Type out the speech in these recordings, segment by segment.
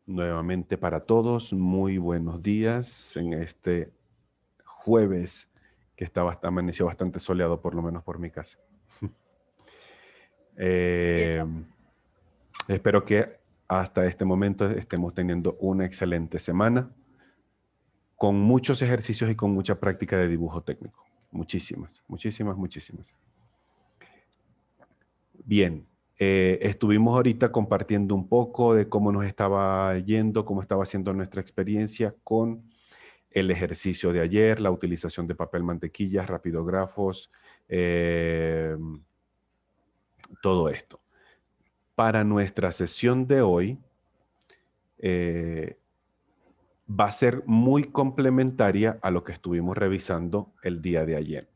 Nuevamente para todos, muy buenos días en este jueves que amaneció bastante soleado, por lo menos por mi casa. Eh, Espero que hasta este momento estemos teniendo una excelente semana con muchos ejercicios y con mucha práctica de dibujo técnico. Muchísimas, muchísimas, muchísimas. Bien, estuvimos ahorita compartiendo un poco de cómo nos estaba yendo, cómo estaba siendo nuestra experiencia con el ejercicio de ayer, la utilización de papel mantequilla, rapidógrafos, todo esto. Para nuestra sesión de hoy, eh, va a ser muy complementaria a lo que estuvimos revisando el día de ayer.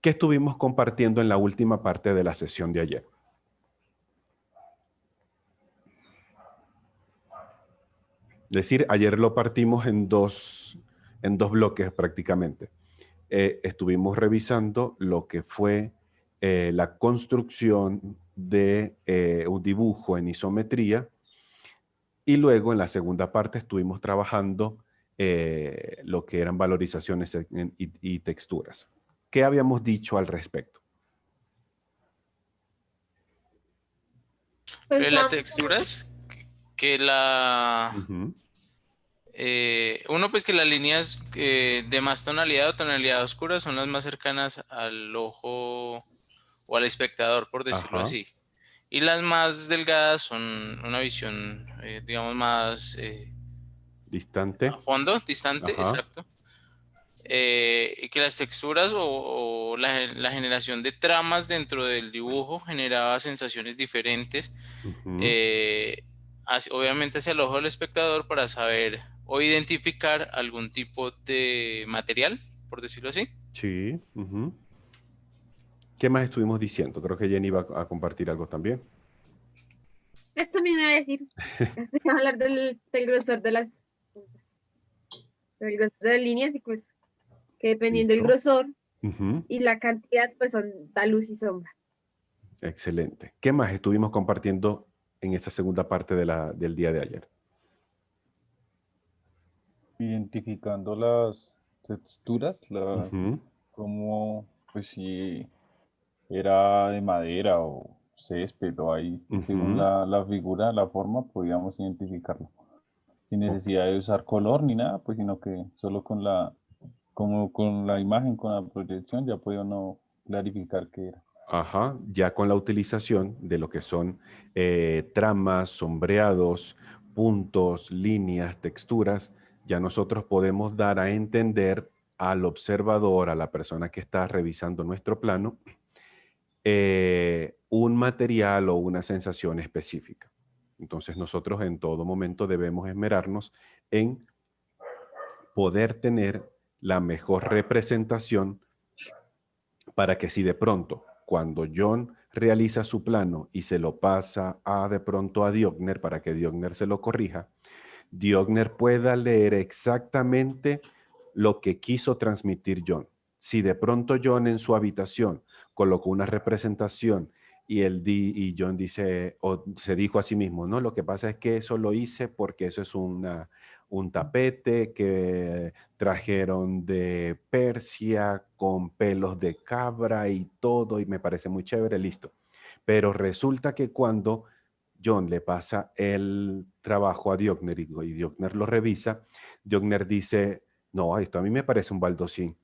¿Qué estuvimos compartiendo en la última parte de la sesión de ayer? Es decir, ayer lo partimos en dos bloques prácticamente. Estuvimos revisando lo que fue la construcción de un dibujo en isometría y luego en la segunda parte estuvimos trabajando lo que eran valorizaciones y texturas. ¿Qué habíamos dicho al respecto? Pero las Pensábamos texturas, que la... Ujú. uno, pues que las líneas de más tonalidad o tonalidad oscura son las más cercanas al ojo o al espectador, por decirlo Ajá, así. Y las más delgadas son una visión, digamos, más a distante. fondo, distante, Ajá. exacto. Y que las texturas o la generación de tramas dentro del dibujo generaba sensaciones diferentes, Ujú. eh, obviamente hacia el ojo del espectador para saber o identificar algún tipo de material, por decirlo así. Sí. Ujú. ¿Qué más estuvimos diciendo? Creo que Jenny va a compartir algo también. esto me iba a decir, estoy a hablar del grosor de del grosor de líneas y pues que dependiendo del Listo. grosor Ujú. y la cantidad, pues da luz y sombra. Excelente. ¿Qué más estuvimos compartiendo en esa segunda parte del día de ayer? Identificando las texturas, Ujú. como pues si era de madera o césped o ahí, según Ujú. la figura, la forma, podíamos identificarlo. Sin Ok. necesidad de usar color ni nada, pues sino que solo como con la imagen, con la proyección, ya podía uno clarificar qué era. Ajá, ya con la utilización de lo que son tramas, sombreados, puntos, líneas, texturas, ya nosotros podemos dar a entender al observador, a la persona que está revisando nuestro plano, un material o una sensación específica. Entonces nosotros en todo momento debemos esmerarnos en poder tener la mejor representación para que si de pronto, cuando John realiza su plano y se lo pasa de pronto a Diogner para que Diogner se lo corrija, Diogner pueda leer exactamente lo que quiso transmitir John. Si de pronto John en su habitación colocó una representación y John dice, o se dijo a sí mismo, no, lo que pasa es que eso lo hice porque eso es un tapete que trajeron de Persia con pelos de cabra y todo, y me parece muy chévere, listo. Pero resulta que cuando John le pasa el trabajo a Diogner y Diogner lo revisa, Diogner dice, no, esto a mí me parece un baldosín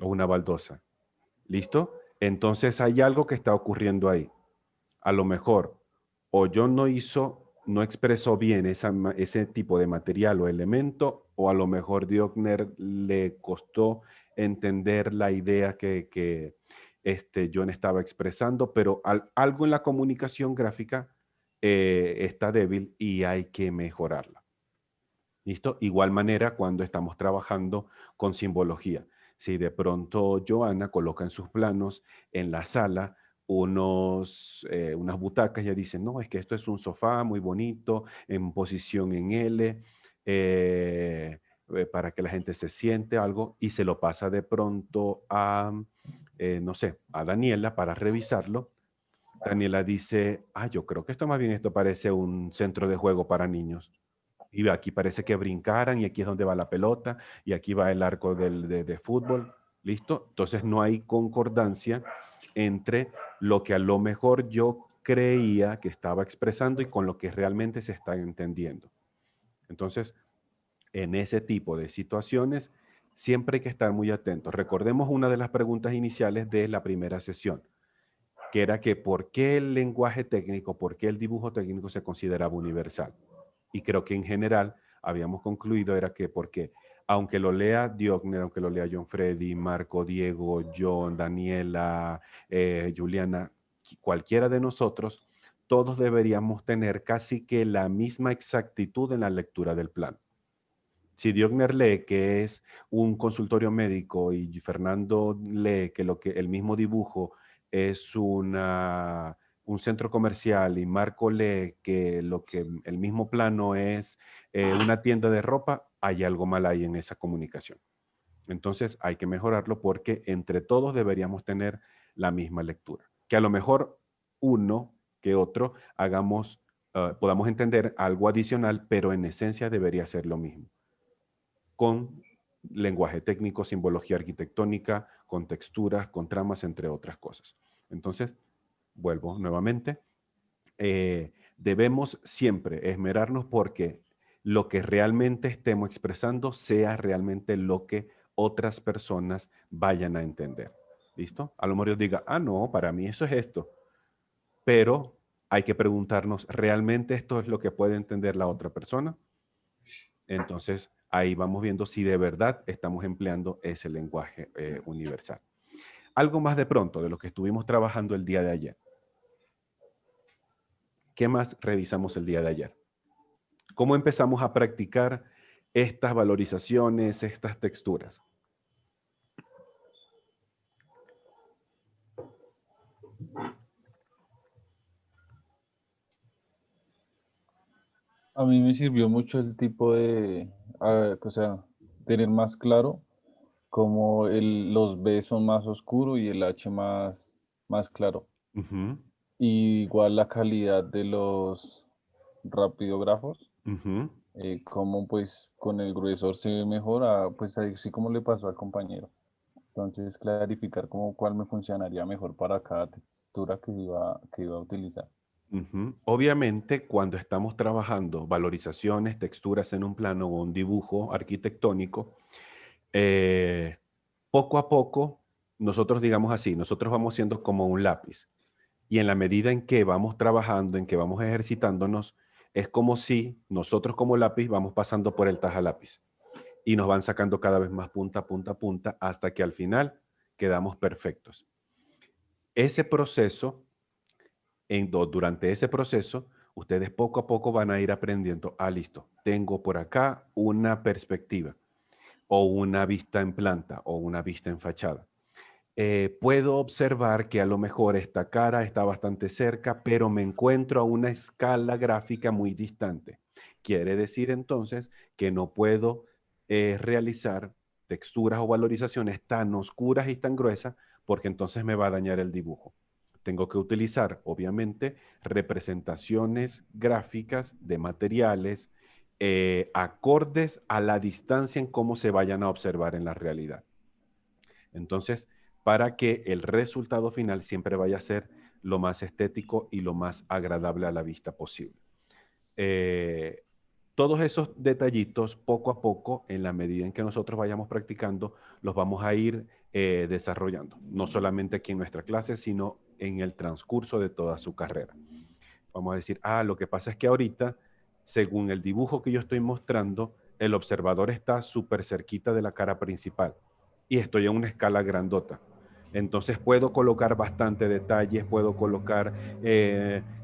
o una baldosa. ¿Listo? Entonces hay algo que está ocurriendo ahí. A lo mejor o John no expresó bien ese tipo de material o elemento, o a lo mejor Diogner le costó entender la idea que John estaba expresando, pero algo en la comunicación gráfica está débil y hay que mejorarla. ¿Listo? Igual manera cuando estamos trabajando con simbología. Si de pronto Joana coloca en sus planos en la sala unas butacas, ya dicen, no, es que esto es un sofá muy bonito, en posición en L, para que la gente se siente algo, y se lo pasa de pronto no sé, a Daniela para revisarlo. Daniela dice, yo creo que esto más bien esto parece un centro de juego para niños. Y aquí parece que brincaran y aquí es donde va la pelota y aquí va el arco de fútbol. ¿Listo? Entonces no hay concordancia entre lo que a lo mejor yo creía que estaba expresando y con lo que realmente se está entendiendo. Entonces, en ese tipo de situaciones, siempre hay que estar muy atentos. Recordemos una de las preguntas iniciales de la primera sesión, que era que por qué el lenguaje técnico, por qué el dibujo técnico se consideraba universal. Y creo que en general habíamos concluido era que porque aunque lo lea Diogner, aunque lo lea John Freddy, Marco, Diego, John, Daniela, Juliana, cualquiera de nosotros, todos deberíamos tener casi que la misma exactitud en la lectura del plan. Si Diogner lee que es un consultorio médico y Fernando lee que el mismo dibujo es un centro comercial y Marco lee que el mismo plano es una tienda de ropa, hay algo mal ahí en esa comunicación. Entonces hay que mejorarlo porque entre todos deberíamos tener la misma lectura. Que a lo mejor uno que otro podamos entender algo adicional, pero en esencia debería ser lo mismo, con lenguaje técnico, simbología arquitectónica, con texturas, con tramas, entre otras cosas. Entonces, vuelvo nuevamente, debemos siempre esmerarnos porque lo que realmente estemos expresando sea realmente lo que otras personas vayan a entender. ¿Listo? A lo mejor yo diga, no, para mí eso es esto. Pero hay que preguntarnos, ¿realmente esto es lo que puede entender la otra persona? Entonces, ahí vamos viendo si de verdad estamos empleando ese lenguaje universal. Algo más de pronto de lo que estuvimos trabajando el día de ayer. ¿Qué más revisamos el día de ayer? ¿Cómo empezamos a practicar estas valorizaciones, estas texturas? A mí me sirvió mucho el tipo de, o sea, tener más claro cómo los B son más oscuros y el H más claro. Ujú, Y igual la calidad de los rapidógrafos, ujú, cómo pues con el gruesor se ve mejor, pues así como le pasó al compañero. Entonces clarificar cuál me funcionaría mejor para cada textura que iba a utilizar. ujú. Obviamente, cuando estamos trabajando valorizaciones, texturas en un plano o un dibujo arquitectónico, eh, poco a poco, nosotros digamos así, nosotros vamos siendo como un lápiz. Y en la medida en que vamos trabajando, en que vamos ejercitándonos, es como si nosotros como lápiz vamos pasando por el taja lápiz y nos van sacando cada vez más punta, punta, punta, hasta que al final quedamos perfectos. Ese proceso, durante ese proceso, ustedes poco a poco van a ir aprendiendo, listo, tengo por acá una perspectiva o una vista en planta o una vista en fachada. Puedo observar que a lo mejor esta cara está bastante cerca, pero me encuentro a una escala gráfica muy distante. Quiere decir entonces que no puedo realizar texturas o valorizaciones tan oscuras y tan gruesas porque entonces me va a dañar el dibujo. Tengo que utilizar, obviamente, representaciones gráficas de materiales acordes a la distancia en cómo se vayan a observar en la realidad. Entonces, para que el resultado final siempre vaya a ser lo más estético y lo más agradable a la vista posible. Eh, Todos esos detallitos, poco a poco, en la medida en que nosotros vayamos practicando, los vamos a ir desarrollando, no solamente aquí en nuestra clase, sino en el transcurso de toda su carrera. Vamos a decir, lo que pasa es que ahorita, según el dibujo que yo estoy mostrando, el observador está súper cerquita de la cara principal y estoy en una escala grandota. Entonces puedo colocar bastante detalles, puedo colocar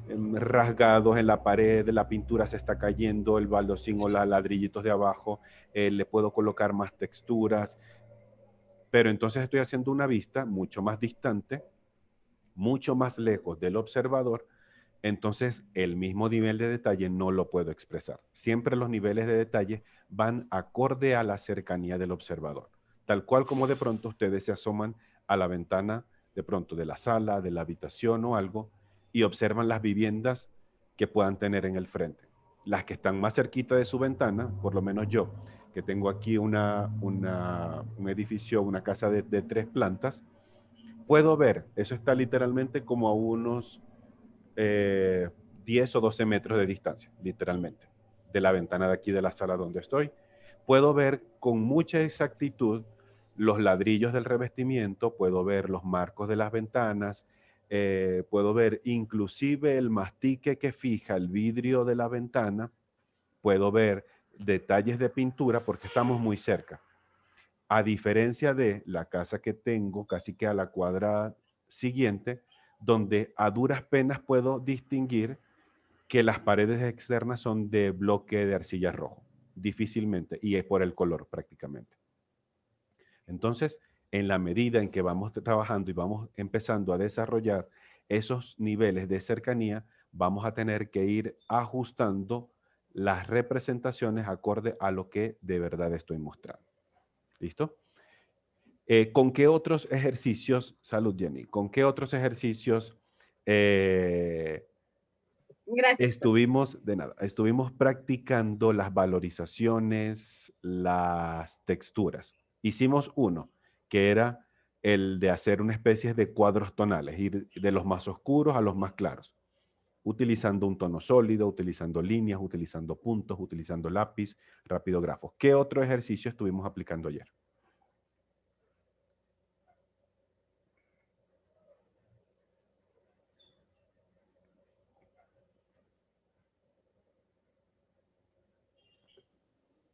rasgados en la pared, la pintura se está cayendo, el baldosín o los ladrillitos de abajo, le puedo colocar más texturas, pero entonces estoy haciendo una vista mucho más distante, mucho más lejos del observador, entonces el mismo nivel de detalle no lo puedo expresar. Siempre los niveles de detalle van acorde a la cercanía del observador. Tal cual como de pronto ustedes se asoman a la ventana de pronto de la sala, de la habitación o algo, y observan las viviendas que puedan tener en el frente. Las que están más cerquita de su ventana, por lo menos yo, que tengo aquí un edificio, una casa de 3 plantas, puedo ver, eso está literalmente como a unos 10 o 12 metros de distancia, literalmente, de la ventana de aquí de la sala donde estoy. Puedo ver con mucha exactitud los ladrillos del revestimiento, puedo ver los marcos de las ventanas, puedo ver inclusive el mastique que fija el vidrio de la ventana, puedo ver detalles de pintura porque estamos muy cerca. A diferencia de la casa que tengo casi que a la cuadra siguiente, donde a duras penas puedo distinguir que las paredes externas son de bloque de arcilla rojo, difícilmente, y es por el color prácticamente. Entonces, en la medida en que vamos trabajando y vamos empezando a desarrollar esos niveles de cercanía, vamos a tener que ir ajustando las representaciones acorde a lo que de verdad estoy mostrando. ¿Listo? ¿Con qué otros ejercicios, salud Jenny, con qué otros ejercicios Gracias. estuvimos practicando las valorizaciones, las texturas? Hicimos uno, que era el de hacer una especie de cuadros tonales, ir de los más oscuros a los más claros, utilizando un tono sólido, utilizando líneas, utilizando puntos, utilizando lápiz, rapidógrafos. ¿Qué otro ejercicio estuvimos aplicando ayer?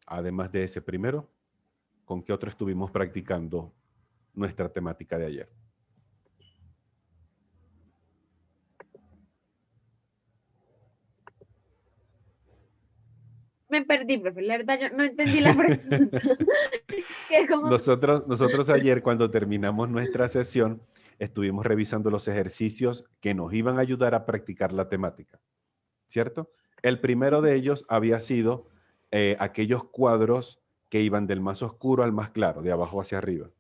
Además de ese primero, ¿con qué otro estuvimos practicando nuestra temática de ayer? Me perdí, profe. La verdad, yo no entendí la pregunta. Que como... Nosotros ayer, cuando terminamos nuestra sesión, estuvimos revisando los ejercicios que nos iban a ayudar a practicar la temática, ¿cierto? El primero de ellos había sido aquellos cuadros que iban del más oscuro al más claro, de abajo hacia arriba,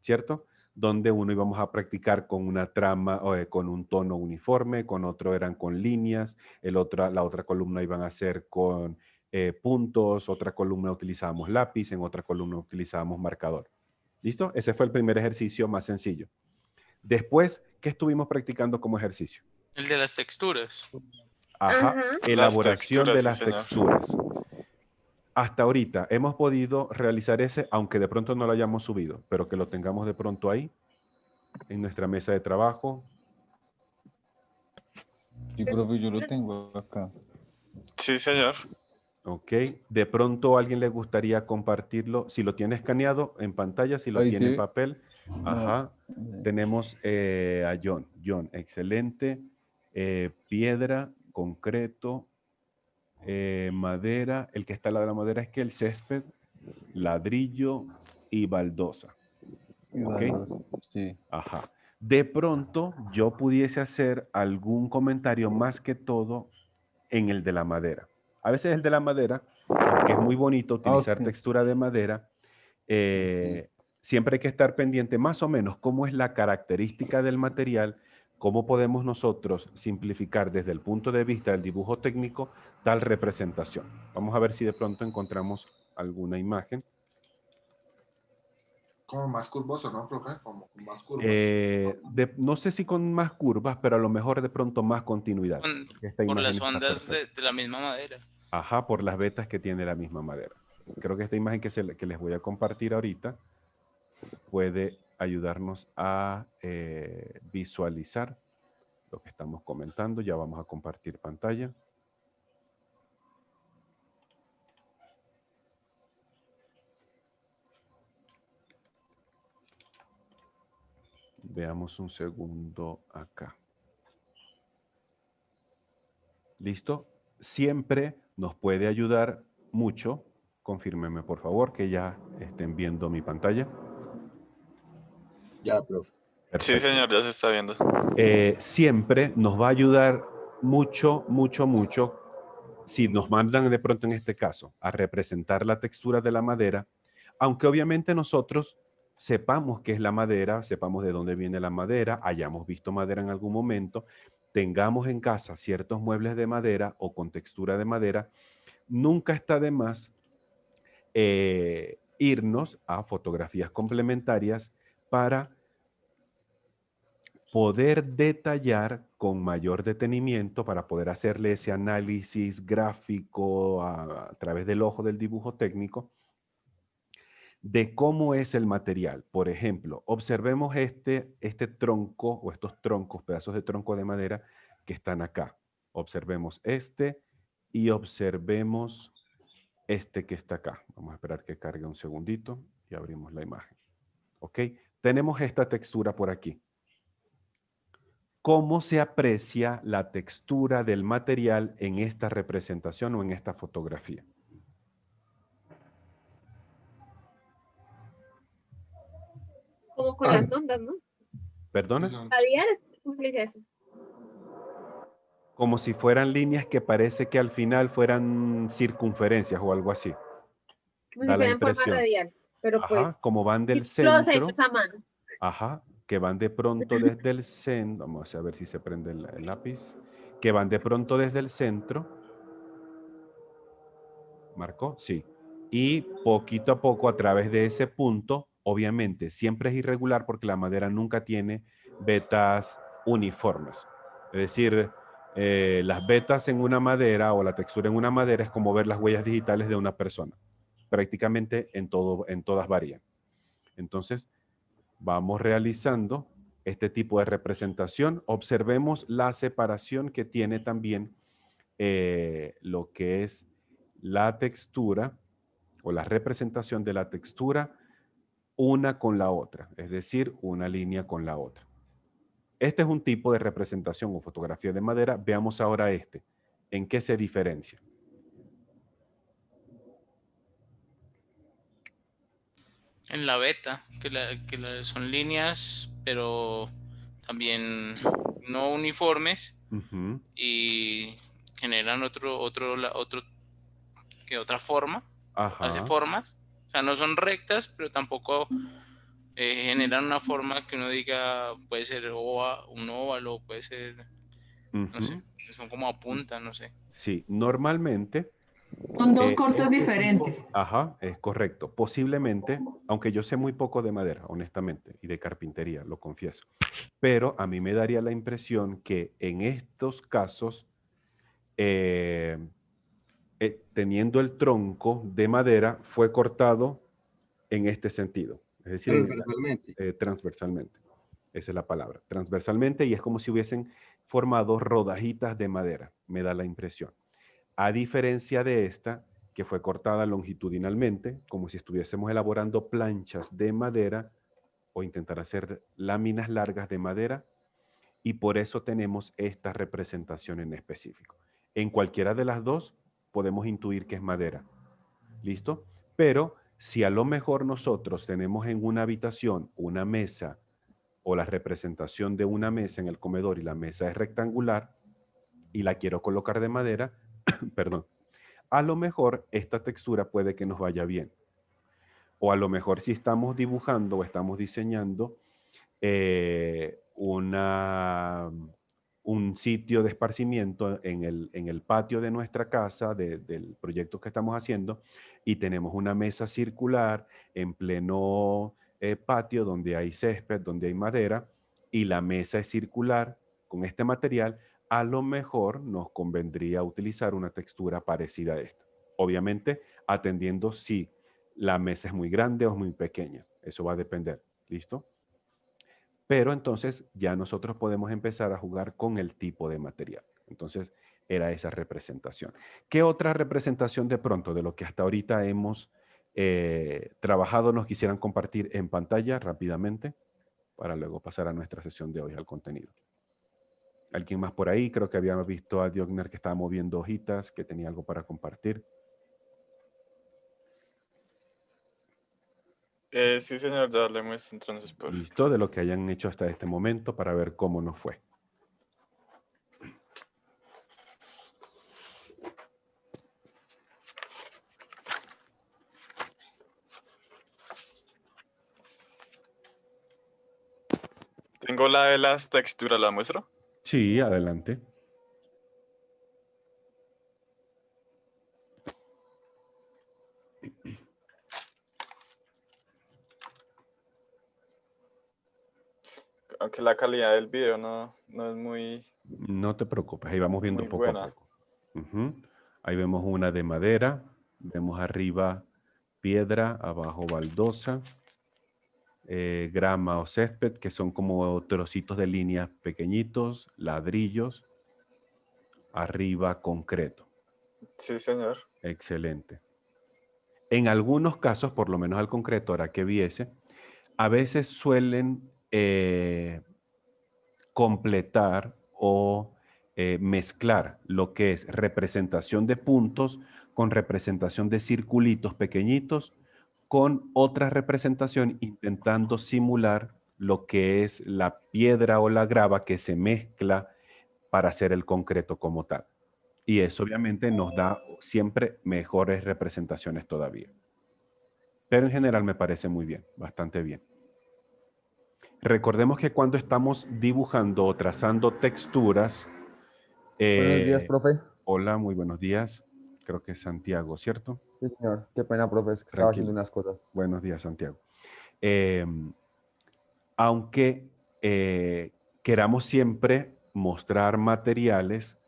¿cierto? Donde uno íbamos a practicar con una trama, con un tono uniforme, con otro eran con líneas, la otra columna iban a ser con puntos, otra columna utilizábamos lápiz, en otra columna utilizábamos marcador. ¿Listo? Ese fue el primer ejercicio más sencillo. Después, ¿qué estuvimos practicando como ejercicio? El de las texturas. Ajá, Ajá. elaboración de Las las texturas, sí, texturas. Hasta ahorita hemos podido realizar ese, aunque de pronto no lo hayamos subido, pero que lo tengamos de pronto ahí, en nuestra mesa de trabajo. Sí, profe, yo lo tengo acá. Sí, señor. Ok, de pronto a alguien le gustaría compartirlo, si lo tiene escaneado en pantalla, si lo Ahí tiene en sí. papel. Ajá, tenemos a John. John, excelente. Piedra, concreto, madera. El que está al lado de la madera es que el césped, ladrillo y baldosa. Ok. Sí. Ajá. De pronto yo pudiese hacer algún comentario más que todo en el de la madera. A veces el de la madera, aunque es muy bonito utilizar Ok. textura de madera, siempre hay que estar pendiente más o menos cómo es la característica del material, cómo podemos nosotros simplificar desde el punto de vista del dibujo técnico tal representación. Vamos a ver si de pronto encontramos alguna imagen. Como más curvoso, ¿no, profe? Como con más curvas. No sé si con más curvas, pero a lo mejor de pronto más continuidad. Esta Por imagen las está ondas perfecta. de la misma madera. Ajá, por las vetas que tiene la misma madera. Creo que esta imagen que les voy a compartir ahorita puede ayudarnos a visualizar lo que estamos comentando. Ya vamos a compartir pantalla. Veamos un segundo acá. ¿Listo? Siempre nos puede ayudar mucho. Confírmeme, por favor, que ya estén viendo mi pantalla. Ya, profe. Sí, Perfecto. señor, ya se está viendo. Siempre nos va a ayudar mucho, mucho, mucho si nos mandan de pronto en este caso a representar la textura de la madera, aunque obviamente nosotros sepamos qué es la madera, sepamos de dónde viene la madera, hayamos visto madera en algún momento, tengamos en casa ciertos muebles de madera o con textura de madera, nunca está de más irnos a fotografías complementarias para poder detallar con mayor detenimiento, para poder hacerle ese análisis gráfico a través del ojo del dibujo técnico, de cómo es el material. Por ejemplo, observemos este tronco o estos troncos, pedazos de tronco de madera que están acá. Observemos este y observemos este que está acá. Vamos a esperar que cargue un segundito y abrimos la imagen. ¿Ok? Tenemos esta textura por aquí. ¿Cómo se aprecia la textura del material en esta representación o en esta fotografía? Como con las ondas, ¿no? ¿Perdona? Radiar, ¿cómo se dice eso? Como si fueran líneas que parece que al final fueran circunferencias o algo así. Como Da si la fuera en forma impresión. radial, pero pues, Ajá, como van del los centro. hechos a mano. Ajá, que van de pronto desde el centro. Vamos a ver si se prende el lápiz. Que van de pronto desde el centro. ¿Marcó? Sí. Y poquito a poco a través de ese punto, obviamente, siempre es irregular porque la madera nunca tiene vetas uniformes. Es decir, las vetas en una madera o la textura en una madera es como ver las huellas digitales de una persona. Prácticamente en todas varían. Entonces, vamos realizando este tipo de representación. Observemos la separación que tiene también lo que es la textura o la representación de la textura una con la otra, es decir, una línea con la otra. Este es un tipo de representación o fotografía de madera. Veamos ahora este. ¿En qué se diferencia? En la beta, son líneas, pero también no uniformes Ujú. y generan otra forma, hace Ajá. formas, o sea, no son rectas, pero tampoco generan una forma que uno diga, puede ser un óvalo, puede ser, no sé, Ujú. son como a punta, no sé. Sí, normalmente Son dos cortes este tipo, diferentes. ajá, es correcto. Posiblemente, aunque yo sé muy poco de madera, honestamente, y de carpintería, lo confieso, pero a mí me daría la impresión que en estos casos, eh, teniendo el tronco de madera, fue cortado en este sentido, es decir, Transversalmente. transversalmente. Esa es la palabra, transversalmente, y es como si hubiesen formado rodajitas de madera, me da la impresión. A diferencia de esta, que fue cortada longitudinalmente, como si estuviésemos elaborando planchas de madera o intentar hacer láminas largas de madera, y por eso tenemos esta representación en específico. En cualquiera de las dos podemos intuir que es madera. ¿Listo? Pero si a lo mejor nosotros tenemos en una habitación una mesa o la representación de una mesa en el comedor y la mesa es rectangular y la quiero colocar de madera, perdón, a lo mejor esta textura puede que nos vaya bien. O a lo mejor si estamos dibujando o estamos diseñando un sitio de esparcimiento en el patio de nuestra casa, del proyecto que estamos haciendo, y tenemos una mesa circular en pleno patio donde hay césped, donde hay madera, y la mesa es circular con este material, a lo mejor nos convendría utilizar una textura parecida a esta. Obviamente, atendiendo si la mesa es muy grande o es muy pequeña. Eso va a depender. ¿Listo? Pero entonces ya nosotros podemos empezar a jugar con el tipo de material. Entonces era esa representación. ¿Qué otra representación de pronto de lo que hasta ahorita hemos trabajado nos quisieran compartir en pantalla rápidamente para luego pasar a nuestra sesión de hoy, al contenido? ¿Alguien más por ahí? Creo que habíamos visto a Diogner que estaba moviendo hojitas, que tenía algo para compartir. Sí, señor, ya le muestro entonces por... Listo, de lo que hayan hecho hasta este momento para ver cómo nos fue. Tengo la de las texturas, ¿la muestro? Sí, adelante. Aunque la calidad del video no es muy, No te preocupes, ahí vamos viendo muy poco a buena. poco. Ujú. Ahí vemos una de madera, vemos arriba piedra, abajo baldosa, grama o césped, que son como trocitos de líneas pequeñitos, ladrillos, arriba concreto. Sí, señor. Excelente. En algunos casos, por lo menos al concreto, ahora que viese, a veces suelen completar o mezclar lo que es representación de puntos con representación de circulitos pequeñitos con otra representación intentando simular lo que es la piedra o la grava que se mezcla para hacer el concreto como tal. Y eso obviamente nos da siempre mejores representaciones todavía. Pero en general me parece muy bien, bastante bien. Recordemos que cuando estamos dibujando o trazando texturas, Buenos días, profe. hola, muy buenos días. Creo que es Santiago, ¿cierto? Sí, señor. Qué pena, profe, es que estaba haciendo Tranquilo. unas cosas. Buenos días, Santiago. Eh, aunque queramos siempre mostrar materiales,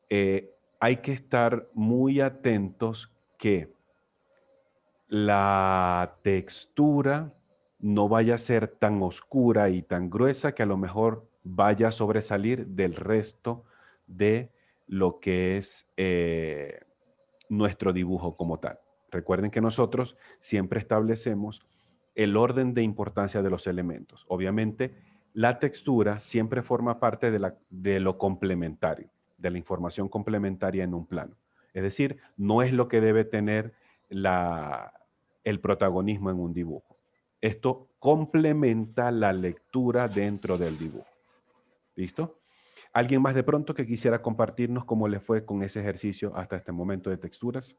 hay que estar muy atentos que la textura no vaya a ser tan oscura y tan gruesa que a lo mejor vaya a sobresalir del resto de lo que es nuestro dibujo como tal. Recuerden que nosotros siempre establecemos el orden de importancia de los elementos. Obviamente, la textura siempre forma parte de lo complementario, de la información complementaria en un plano. Es decir, no es lo que debe tener el protagonismo en un dibujo. Esto complementa la lectura dentro del dibujo. ¿Listo? ¿Alguien más de pronto que quisiera compartirnos cómo le fue con ese ejercicio hasta este momento de texturas?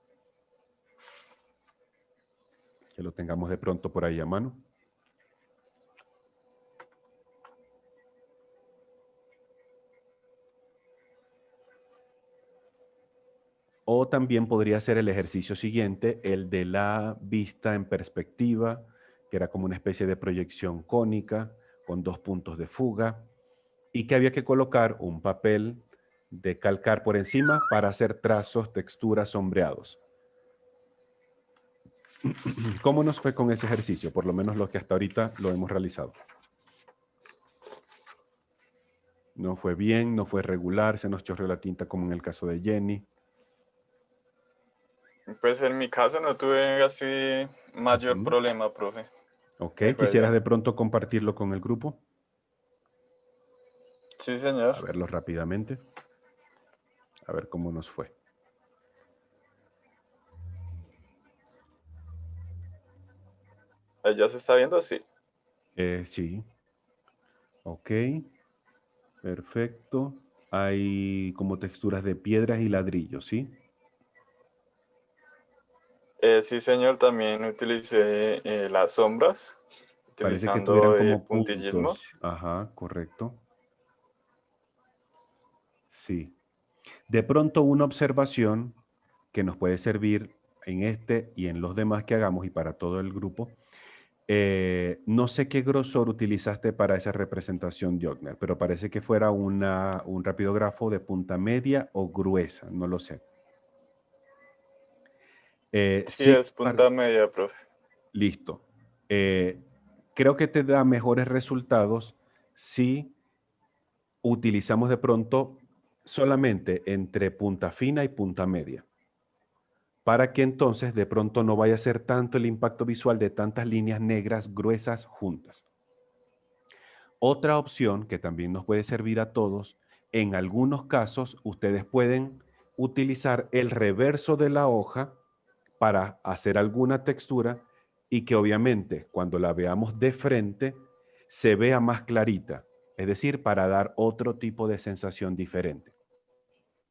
Que lo tengamos de pronto por ahí a mano. O también podría ser el ejercicio siguiente, el de la vista en perspectiva, que era como una especie de proyección cónica con 2 puntos de fuga y que había que colocar un papel de calcar por encima para hacer trazos, texturas, sombreados. ¿Cómo nos fue con ese ejercicio? Por lo menos lo que hasta ahorita lo hemos realizado. No fue bien, no fue regular, se nos chorreó la tinta como en el caso de Jenny. Pues en mi caso no tuve así mayor problema, profe. Ok, Me fue ¿quisieras bien. de pronto compartirlo con el grupo? Sí, señor. A verlo rápidamente. A ver cómo nos fue. Ahí ya se está viendo, sí. Sí. Ok. Perfecto. Hay como texturas de piedras y ladrillos, ¿sí? Sí, señor, también utilicé las sombras, Parece que tuvieran utilizando como puntillismo. puntos. Ajá, correcto. Sí. De pronto una observación que nos puede servir en este y en los demás que hagamos y para todo el grupo. No sé qué grosor utilizaste para esa representación Jotner, pero parece que fuera un rapidógrafo de punta media o gruesa, no lo sé. Sí, es punta media, profe. Listo. Creo que te da mejores resultados si utilizamos de pronto solamente entre punta fina y punta media, para que entonces de pronto no vaya a ser tanto el impacto visual de tantas líneas negras gruesas juntas. Otra opción que también nos puede servir a todos, en algunos casos ustedes pueden utilizar el reverso de la hoja para hacer alguna textura y que obviamente cuando la veamos de frente se vea más clarita, es decir, para dar otro tipo de sensación diferente.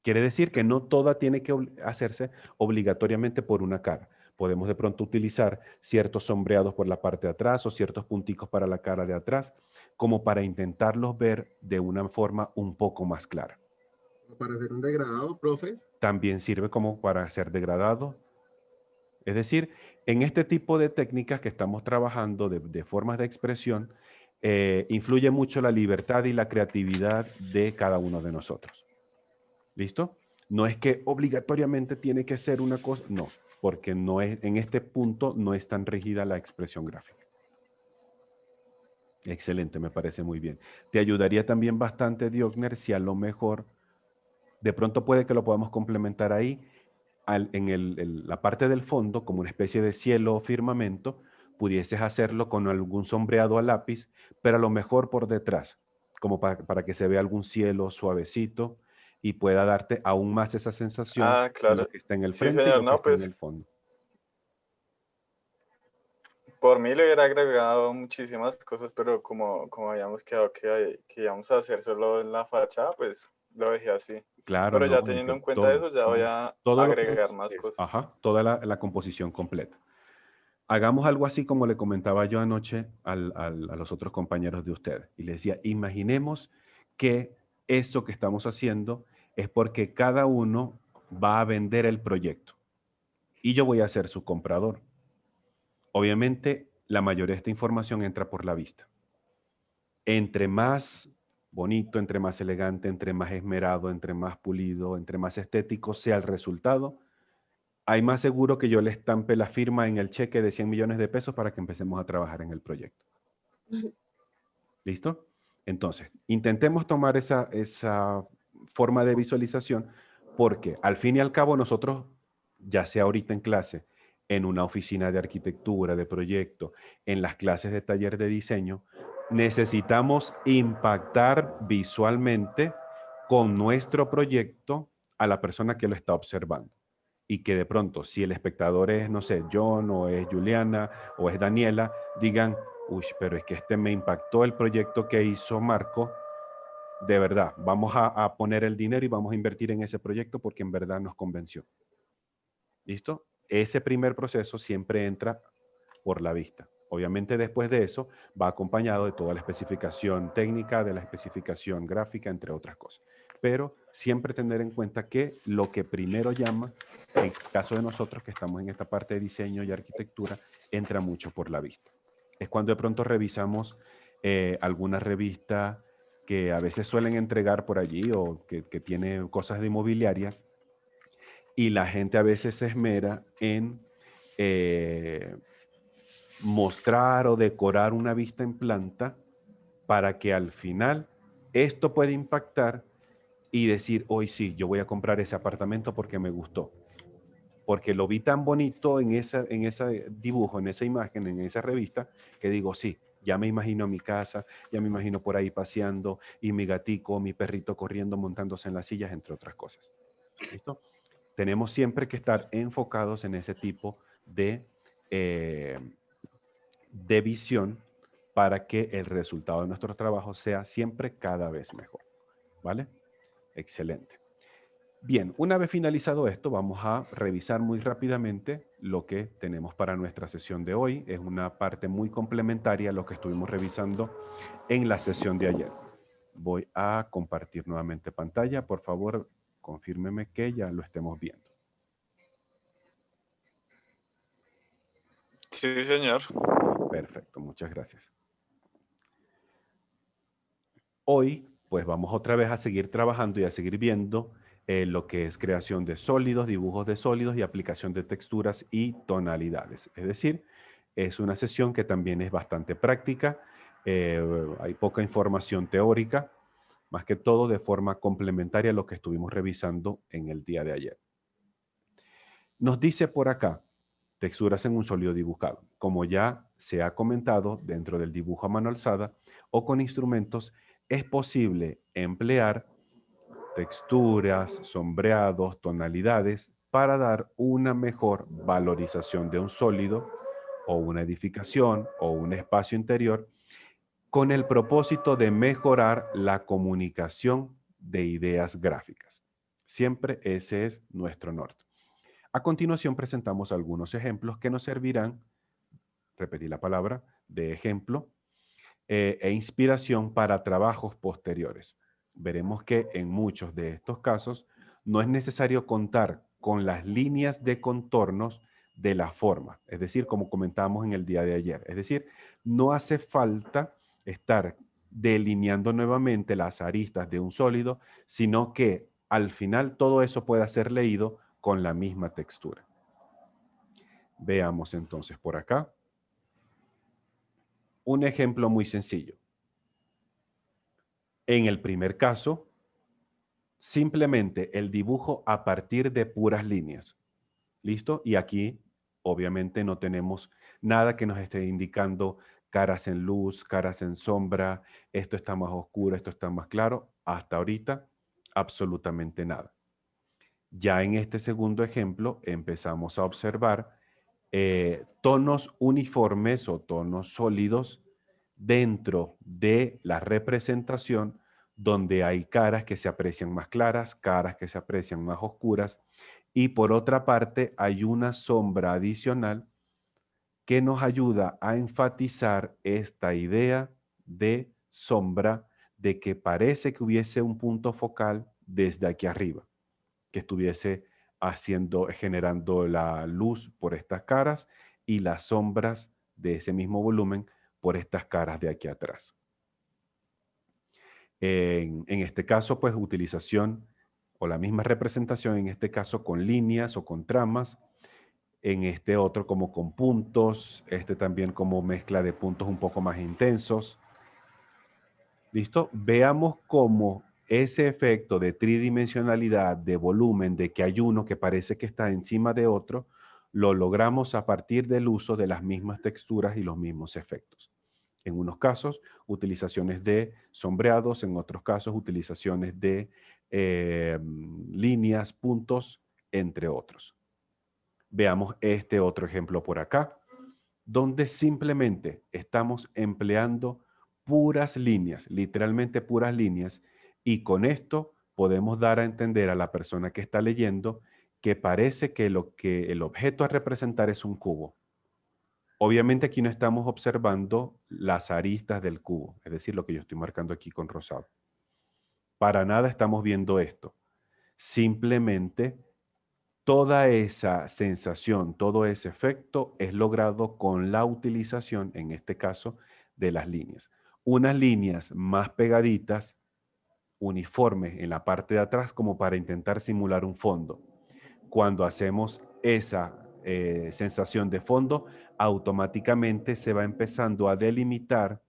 Quiere decir que no toda tiene que hacerse obligatoriamente por una cara. Podemos de pronto utilizar ciertos sombreados por la parte de atrás o ciertos punticos para la cara de atrás, como para intentarlos ver de una forma un poco más clara. Para hacer un degradado, profe. También sirve como para hacer degradado. Es decir, en este tipo de técnicas que estamos trabajando de formas de expresión, influye mucho la libertad y la creatividad de cada uno de nosotros. ¿Listo? No es que obligatoriamente tiene que ser una cosa, no, porque no es, en este punto no es tan rígida la expresión gráfica. Excelente, me parece muy bien. Te ayudaría también bastante, Diogner, si a lo mejor, de pronto puede que lo podamos complementar ahí, en la parte del fondo, como una especie de cielo o firmamento, pudieses hacerlo con algún sombreado a lápiz, pero a lo mejor por detrás, como para que se vea algún cielo suavecito y pueda darte aún más esa sensación Ah, de lo claro. que está en el Sí, frente y señor. lo que No, está en pues el fondo. por mí le hubiera agregado muchísimas cosas, pero como habíamos quedado que íbamos a hacer solo en la fachada, pues lo dejé así. Claro, Pero no, ya teniendo en cuenta todo, eso, ya voy a todo lo que agregar es, más cosas. ajá, toda la composición completa. Hagamos algo así como le comentaba yo anoche a los otros compañeros de ustedes. Y les decía, imaginemos que eso que estamos haciendo es porque cada uno va a vender el proyecto y yo voy a ser su comprador. Obviamente, la mayoría de esta información entra por la vista. Entre más bonito, entre más elegante, entre más esmerado, entre más pulido, entre más estético sea el resultado, hay más seguro que yo le estampe la firma en el cheque de 100 millones de pesos para que empecemos a trabajar en el proyecto. ¿Listo? Entonces, intentemos tomar esa forma de visualización porque al fin y al cabo nosotros, ya sea ahorita en clase, en una oficina de arquitectura, de proyecto, en las clases de taller de diseño, necesitamos impactar visualmente con nuestro proyecto a la persona que lo está observando. Y que de pronto, si el espectador es, no sé, John o es Juliana o es Daniela, digan, uy, pero es que me impactó el proyecto que hizo Marco, de verdad, vamos a poner el dinero y vamos a invertir en ese proyecto porque en verdad nos convenció. ¿Listo? Ese primer proceso siempre entra por la vista. Obviamente después de eso va acompañado de toda la especificación técnica, de la especificación gráfica, entre otras cosas. Pero siempre tener en cuenta que lo que primero llama, en el caso de nosotros que estamos en esta parte de diseño y arquitectura, entra mucho por la vista. Es cuando de pronto revisamos alguna revista que a veces suelen entregar por allí o que tiene cosas de inmobiliaria y la gente a veces se esmera en mostrar o decorar una vista en planta para que al final esto pueda impactar y decir, hoy sí, yo voy a comprar ese apartamento porque me gustó. Porque lo vi tan bonito en ese dibujo, en esa imagen, en esa revista, que digo, sí, ya me imagino mi casa, ya me imagino por ahí paseando y mi gatico, mi perrito corriendo, montándose en las sillas, entre otras cosas. ¿Listo? Tenemos siempre que estar enfocados en ese tipo de visión para que el resultado de nuestro trabajo sea siempre cada vez mejor. ¿Vale? Excelente. Bien, una vez finalizado esto, vamos a revisar muy rápidamente lo que tenemos para nuestra sesión de hoy. Es una parte muy complementaria a lo que estuvimos revisando en la sesión de ayer. Voy a compartir nuevamente pantalla. Por favor, confírmeme que ya lo estemos viendo. Sí, señor. Perfecto, muchas gracias. Hoy, pues vamos otra vez a seguir trabajando y a seguir viendo lo que es creación de sólidos, dibujos de sólidos y aplicación de texturas y tonalidades. Es decir, es una sesión que también es bastante práctica, hay poca información teórica, más que todo de forma complementaria a lo que estuvimos revisando en el día de ayer. Nos dice por acá, texturas en un sólido dibujado. Como ya se ha comentado, dentro del dibujo a mano alzada o con instrumentos, es posible emplear texturas, sombreados, tonalidades para dar una mejor valorización de un sólido o una edificación o un espacio interior con el propósito de mejorar la comunicación de ideas gráficas. Siempre ese es nuestro norte. A continuación presentamos algunos ejemplos que nos servirán, repetí la palabra, de ejemplo, e inspiración para trabajos posteriores. Veremos que en muchos de estos casos no es necesario contar con las líneas de contornos de la forma, es decir, como comentábamos en el día de ayer. Es decir, no hace falta estar delineando nuevamente las aristas de un sólido, sino que al final todo eso pueda ser leído con la misma textura. Veamos entonces por acá. Un ejemplo muy sencillo. En el primer caso, simplemente el dibujo a partir de puras líneas. ¿Listo? Y aquí, obviamente, no tenemos nada que nos esté indicando caras en luz, caras en sombra, esto está más oscuro, esto está más claro. Hasta ahorita, absolutamente nada. Ya en este segundo ejemplo, empezamos a observar tonos uniformes o tonos sólidos dentro de la representación, donde hay caras que se aprecian más claras, caras que se aprecian más oscuras, y por otra parte hay una sombra adicional que nos ayuda a enfatizar esta idea de sombra, de que parece que hubiese un punto focal desde aquí arriba, que estuviese generando la luz por estas caras y las sombras de ese mismo volumen por estas caras de aquí atrás. En este caso, pues utilización o la misma representación, en este caso con líneas o con tramas, en este otro como con puntos, este también como mezcla de puntos un poco más intensos. ¿Listo? Veamos cómo ese efecto de tridimensionalidad, de volumen, de que hay uno que parece que está encima de otro, lo logramos a partir del uso de las mismas texturas y los mismos efectos. En unos casos, utilizaciones de sombreados, en otros casos, utilizaciones de líneas, puntos, entre otros. Veamos este otro ejemplo por acá, donde simplemente estamos empleando puras líneas, literalmente puras líneas, y con esto podemos dar a entender a la persona que está leyendo que parece que lo que el objeto a representar es un cubo. Obviamente aquí no estamos observando las aristas del cubo, es decir, lo que yo estoy marcando aquí con rosado. Para nada estamos viendo esto. Simplemente toda esa sensación, todo ese efecto es logrado con la utilización, en este caso, de las líneas. Unas líneas más pegaditas, uniformes en la parte de atrás, como para intentar simular un fondo. Cuando hacemos esa sensación de fondo, automáticamente se va empezando a delimitar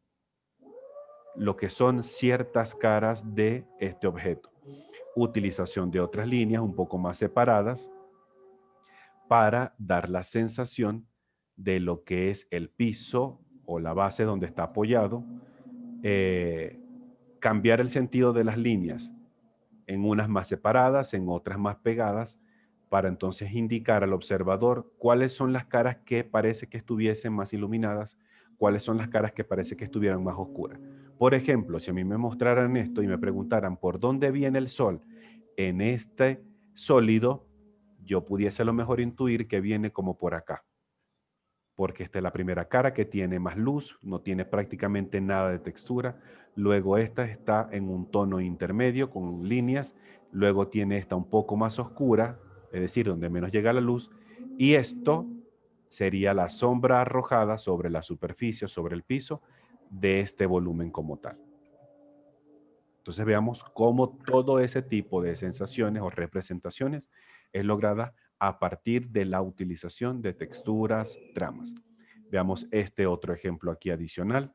lo que son ciertas caras de este objeto. Utilización de otras líneas un poco más separadas, para dar la sensación de lo que es el piso o la base donde está apoyado, cambiar el sentido de las líneas, en unas más separadas, en otras más pegadas, para entonces indicar al observador cuáles son las caras que parece que estuviesen más iluminadas, cuáles son las caras que parece que estuvieran más oscuras. Por ejemplo, si a mí me mostraran esto y me preguntaran por dónde viene el sol en este sólido, yo pudiese a lo mejor intuir que viene como por acá, porque esta es la primera cara que tiene más luz, no tiene prácticamente nada de textura. Luego esta está en un tono intermedio con líneas, luego tiene esta un poco más oscura, es decir, donde menos llega la luz, y esto sería la sombra arrojada sobre la superficie, sobre el piso de este volumen como tal. Entonces veamos cómo todo ese tipo de sensaciones o representaciones es lograda a partir de la utilización de texturas, tramas. Veamos este otro ejemplo aquí adicional.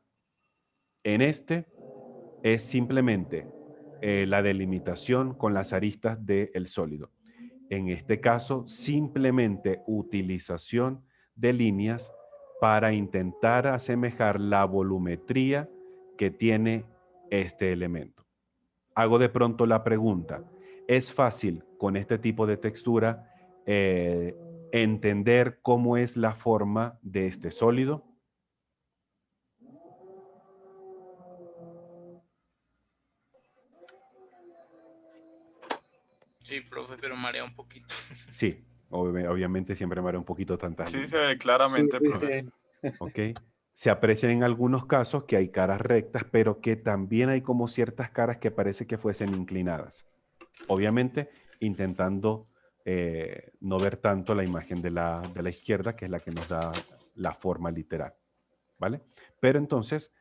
En este es simplemente la delimitación con las aristas del sólido. En este caso, simplemente utilización de líneas para intentar asemejar la volumetría que tiene este elemento. Hago de pronto la pregunta, ¿es fácil con este tipo de textura entender cómo es la forma de este sólido? Sí, profe, pero marea un poquito. Sí, obviamente siempre me haré un poquito tantas Sí, líneas. se ve claramente, profe. ¿Ok? Se aprecia en algunos casos que hay caras rectas, pero que también hay como ciertas caras que parece que fuesen inclinadas. Obviamente, intentando no ver tanto la imagen de la izquierda, que es la que nos da la forma literal, ¿vale? Pero entonces,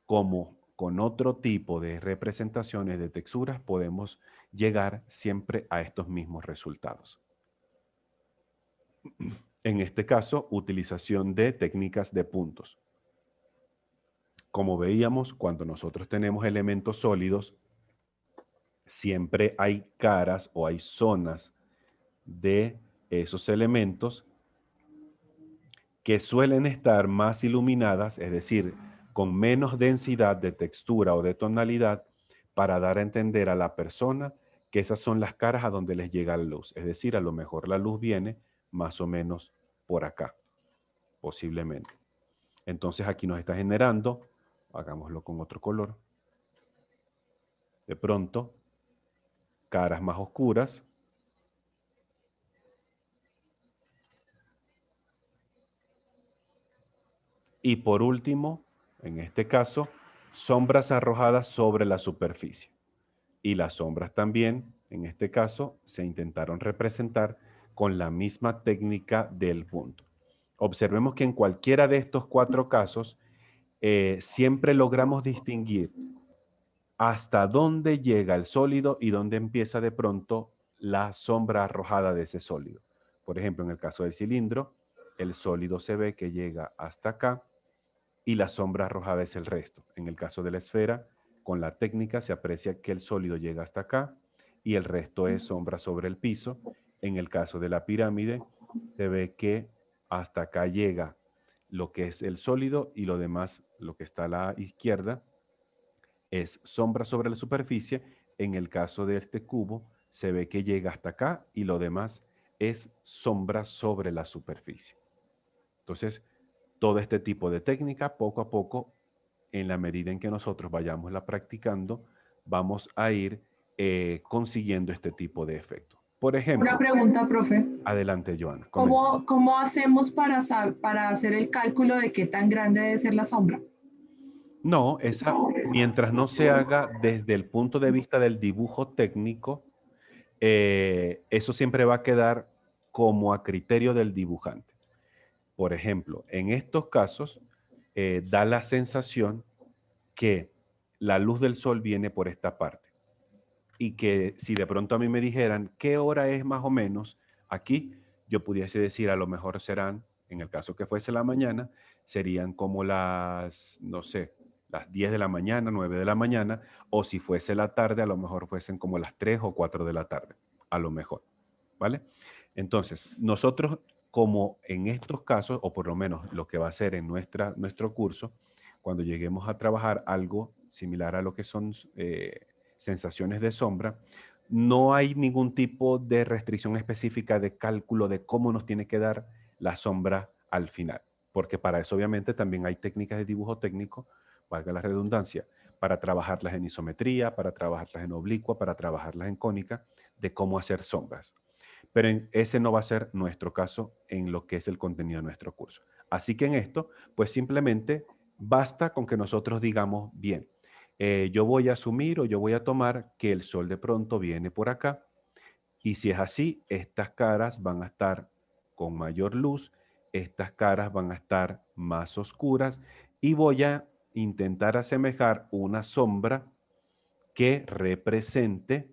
como con otro tipo de representaciones de texturas, podemos llegar siempre a estos mismos resultados. En este caso, utilización de técnicas de puntos. Como veíamos, cuando nosotros tenemos elementos sólidos, siempre hay caras o hay zonas de esos elementos que suelen estar más iluminadas, es decir, con menos densidad de textura o de tonalidad, para dar a entender a la persona que esas son las caras a donde les llega la luz. Es decir, a lo mejor la luz viene más o menos por acá, posiblemente. Entonces aquí nos está generando, hagámoslo con otro color, de pronto, caras más oscuras. Y por último, en este caso, sombras arrojadas sobre la superficie. Y las sombras también, en este caso, se intentaron representar con la misma técnica del punto. Observemos que en cualquiera de estos 4 casos, siempre logramos distinguir hasta dónde llega el sólido y dónde empieza de pronto la sombra arrojada de ese sólido. Por ejemplo, en el caso del cilindro, el sólido se ve que llega hasta acá y la sombra arrojada es el resto. En el caso de la esfera, con la técnica se aprecia que el sólido llega hasta acá y el resto es sombra sobre el piso. En el caso de la pirámide, se ve que hasta acá llega lo que es el sólido y lo demás, lo que está a la izquierda, es sombra sobre la superficie. En el caso de este cubo, se ve que llega hasta acá y lo demás es sombra sobre la superficie. Entonces, todo este tipo de técnica, poco a poco, en la medida en que nosotros vayamos la practicando, vamos a ir consiguiendo este tipo de efecto. Por ejemplo, una pregunta, profe. Adelante, Joana. ¿Cómo hacemos para hacer el cálculo de qué tan grande debe ser la sombra? No, mientras no se haga desde el punto de vista del dibujo técnico, eso siempre va a quedar como a criterio del dibujante. Por ejemplo, en estos casos, da la sensación que la luz del sol viene por esta parte y que si de pronto a mí me dijeran qué hora es más o menos aquí, yo pudiese decir a lo mejor serán, en el caso que fuese la mañana, serían como las, no sé, las 10 de la mañana, 9 de la mañana, o si fuese la tarde, a lo mejor fuesen como las 3 o 4 de la tarde, a lo mejor, ¿vale? Entonces, nosotros como en estos casos, o por lo menos lo que va a ser en nuestro curso, cuando lleguemos a trabajar algo similar a lo que son sensaciones de sombra, no hay ningún tipo de restricción específica de cálculo de cómo nos tiene que dar la sombra al final, porque para eso obviamente también hay técnicas de dibujo técnico, valga la redundancia, para trabajarlas en isometría, para trabajarlas en oblicua, para trabajarlas en cónica, de cómo hacer sombras. Pero ese no va a ser nuestro caso en lo que es el contenido de nuestro curso. Así que en esto, pues simplemente basta con que nosotros digamos, bien, yo voy a asumir o yo voy a tomar que el sol de pronto viene por acá, y si es así, estas caras van a estar con mayor luz, estas caras van a estar más oscuras, y voy a intentar asemejar una sombra que represente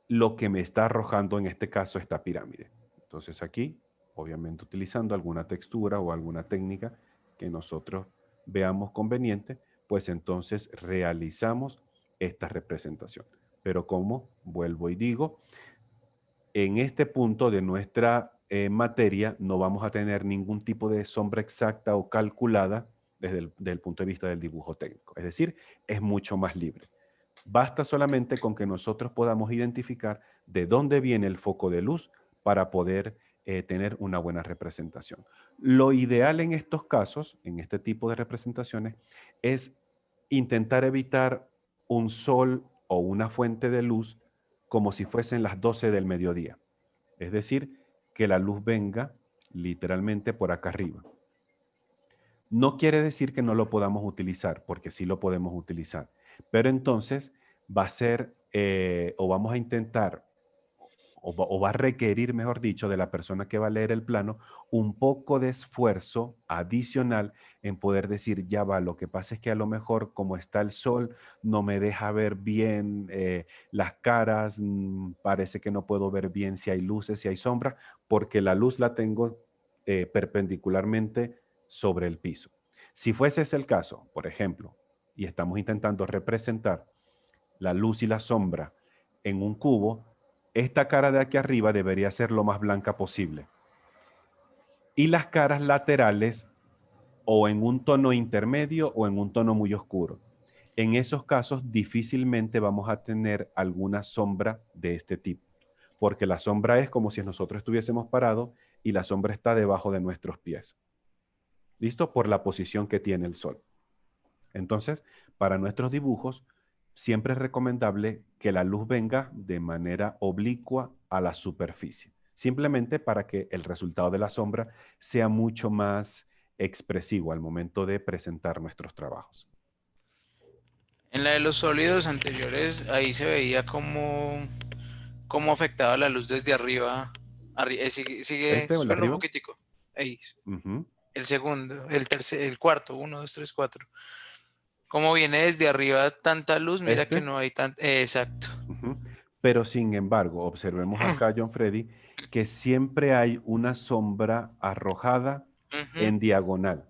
lo que me está arrojando en este caso esta pirámide. Entonces aquí, obviamente utilizando alguna textura o alguna técnica que nosotros veamos conveniente, pues entonces realizamos esta representación. Pero como vuelvo y digo, en este punto de nuestra materia no vamos a tener ningún tipo de sombra exacta o calculada desde el punto de vista del dibujo técnico. Es decir, es mucho más libre. Basta solamente con que nosotros podamos identificar de dónde viene el foco de luz para poder tener una buena representación. Lo ideal en estos casos, en este tipo de representaciones, es intentar evitar un sol o una fuente de luz como si fuesen las 12 del mediodía. Es decir, que la luz venga literalmente por acá arriba. No quiere decir que no lo podamos utilizar, porque sí lo podemos utilizar. Pero entonces va a ser, o vamos a intentar, o va a requerir, mejor dicho, de la persona que va a leer el plano, un poco de esfuerzo adicional en poder decir, ya va, lo que pasa es que a lo mejor como está el sol, no me deja ver bien las caras, parece que no puedo ver bien si hay luces, si hay sombras, porque la luz la tengo perpendicularmente sobre el piso. Si fuese ese el caso, por ejemplo, y estamos intentando representar la luz y la sombra en un cubo, esta cara de aquí arriba debería ser lo más blanca posible. Y las caras laterales o en un tono intermedio o en un tono muy oscuro. En esos casos difícilmente vamos a tener alguna sombra de este tipo, porque la sombra es como si nosotros estuviésemos parados y la sombra está debajo de nuestros pies. ¿Listo? Por la posición que tiene el sol. Entonces, para nuestros dibujos, siempre es recomendable que la luz venga de manera oblicua a la superficie, simplemente para que el resultado de la sombra sea mucho más expresivo al momento de presentar nuestros trabajos. En la de los sólidos anteriores, ahí se veía cómo afectaba la luz desde arriba. Sigue, ¿O el de suena un arriba? poquitico. Ahí. Uh-huh. El segundo, el tercer, el cuarto, 1, 2, 3, 4. Como viene desde arriba tanta luz, mira que no hay tanto. Exacto. Uh-huh. Pero sin embargo, observemos acá, John Freddy, que siempre hay una sombra arrojada en diagonal.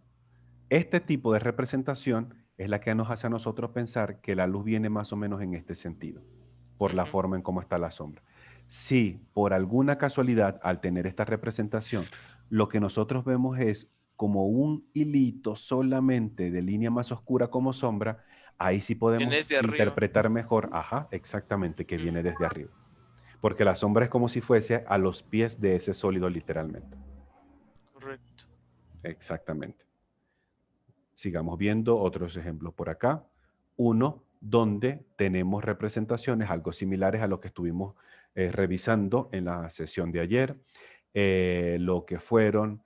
Este tipo de representación es la que nos hace a nosotros pensar que la luz viene más o menos en este sentido, por la forma en cómo está la sombra. Si por alguna casualidad, al tener esta representación, lo que nosotros vemos es como un hilito solamente de línea más oscura como sombra, ahí sí podemos interpretar mejor, ajá, exactamente, que viene desde arriba. Porque la sombra es como si fuese a los pies de ese sólido literalmente. Correcto. Exactamente. Sigamos viendo otros ejemplos por acá. Uno donde tenemos representaciones algo similares a lo que estuvimos revisando en la sesión de ayer, lo que fueron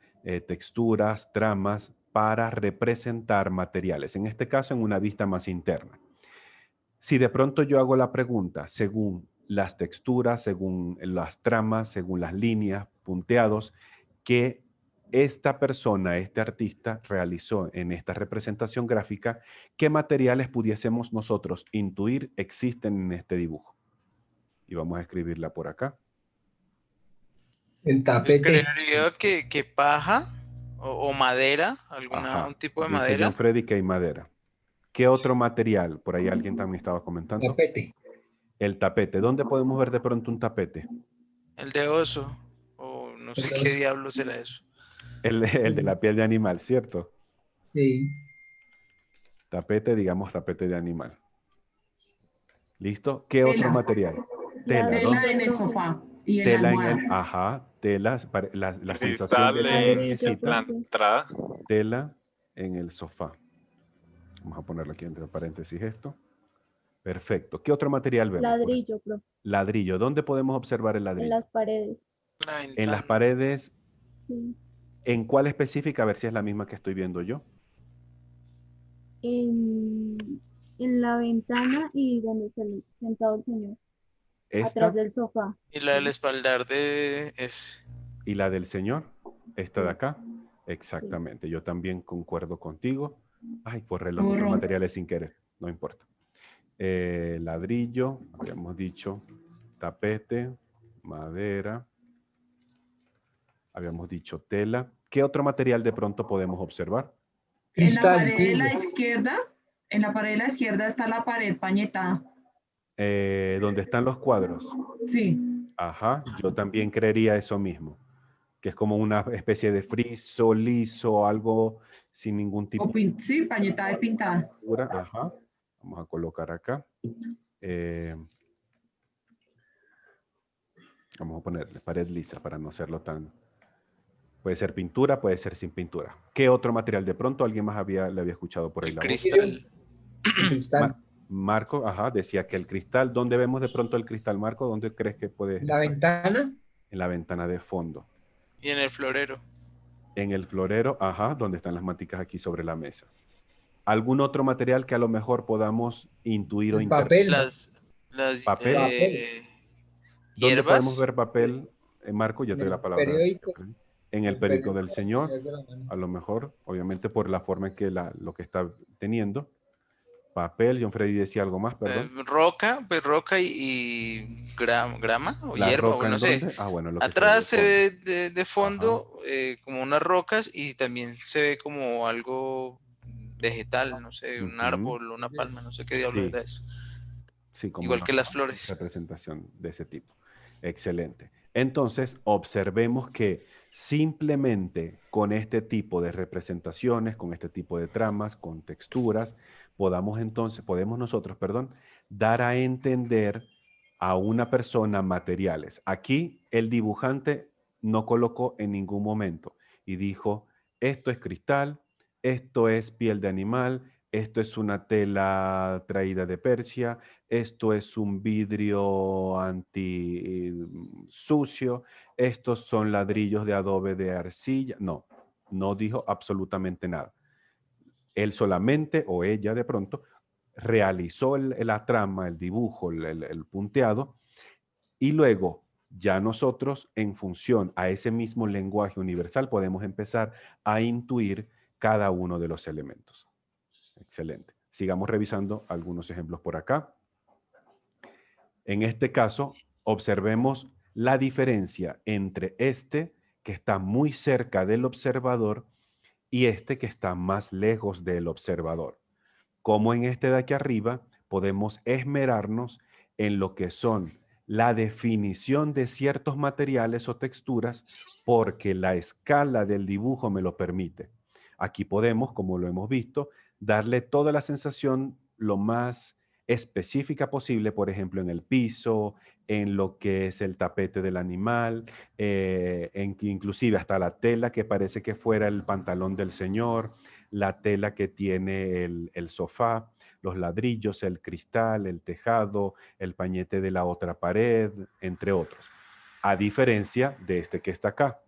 texturas, tramas para representar materiales, en este caso en una vista más interna. Si de pronto yo hago la pregunta según las texturas, según las tramas, según las líneas, punteados, que esta persona, este artista realizó en esta representación gráfica, ¿qué materiales pudiésemos nosotros intuir existen en este dibujo? Y vamos a escribirla por acá. El Pues tapete. creería que paja o madera, un tipo de Dice madera. John Freddy que hay madera. ¿Qué otro material? Por ahí alguien también estaba comentando. Tapete. El tapete. ¿Dónde podemos ver de pronto un tapete? El de oso, o no sé qué diablo será eso. El de la piel de animal, ¿cierto? Sí. Tapete, digamos tapete de animal. ¿Listo? ¿Qué otro material? Tela. Tela en el sofá y en la Tela en almohada. el, ajá, tela, la sensación Cristal de esa en liniecita. la entrada. Tela en el sofá. Vamos a ponerle aquí entre paréntesis esto. Perfecto. ¿Qué otro material vemos? Ladrillo, profe. Ladrillo. ¿Dónde podemos observar el ladrillo? En las paredes. En las paredes. Sí. ¿En cuál específica? A ver si es la misma que estoy viendo yo. En la ventana y donde está sentado el señor. ¿Esta? Atrás del sofá. Y la del espaldar de ese. ¿Y la del señor? ¿Esta de acá? Exactamente. Yo también concuerdo contigo. Ay, borré los otros materiales sin querer. No importa. Ladrillo, habíamos dicho, tapete, madera, habíamos dicho tela. ¿Qué otro material de pronto podemos observar? En la pared de la izquierda, está la pared pañetada. ¿Dónde están los cuadros? Sí. Ajá, yo también creería eso mismo, que es como una especie de friso, liso, algo sin ningún tipo Sí, pañetada y pintada. Ajá. Vamos a colocar acá. Vamos a ponerle pared lisa para no hacerlo tan... Puede ser pintura, puede ser sin pintura. ¿Qué otro material? De pronto alguien más le había escuchado por ahí la voz. Cristal. Marco, ajá, decía que el cristal. ¿Dónde vemos de pronto el cristal, Marco? ¿Dónde crees que puede ¿La ventana? En la ventana de fondo. Y en el florero. En el florero, ajá, donde están las manticas aquí sobre la mesa. ¿Algún otro material que a lo mejor podamos intuir o El papel. Las ¿Papel? ¿Dónde podemos hierbas. ver papel? Marco, ya En te doy la el palabra. periódico. En el El periódico del periódico Señor, de la mano. a lo mejor, obviamente por la forma en que lo que está teniendo. Papel, John Freddy decía algo más, perdón. Roca, pues roca y grama o ¿La hierba, roca bueno, no en sé. dónde? Ah, bueno, lo que se ve de Atrás se fondo. ve de fondo como unas rocas y también se ve como algo vegetal, no sé, un árbol, una palma, no sé qué diablo Sí. era eso. Sí, como Igual que las flores. representación de ese tipo. Excelente. Entonces, observemos que simplemente con este tipo de representaciones, con este tipo de tramas, con texturas, podemos nosotros, dar a entender a una persona materiales. Aquí el dibujante no colocó en ningún momento y dijo, esto es cristal, esto es piel de animal, esto es una tela traída de Persia, esto es un vidrio anti sucio, estos son ladrillos de adobe de arcilla. No, no dijo absolutamente nada. Él solamente, o ella de pronto, realizó la trama, el dibujo, el punteado, y luego ya nosotros, en función a ese mismo lenguaje universal, podemos empezar a intuir cada uno de los elementos. Excelente. Sigamos revisando algunos ejemplos por acá. En este caso, observemos la diferencia entre este, que está muy cerca del observador, y este que está más lejos del observador. Como en este de aquí arriba, podemos esmerarnos en lo que son la definición de ciertos materiales o texturas porque la escala del dibujo me lo permite. Aquí podemos, como lo hemos visto, darle toda la sensación lo más específica posible, por ejemplo, en el piso, en lo que es el tapete del animal, inclusive hasta la tela que parece que fuera el pantalón del señor, la tela que tiene el sofá, los ladrillos, el cristal, el tejado, el pañete de la otra pared, entre otros. A diferencia de este que está acá.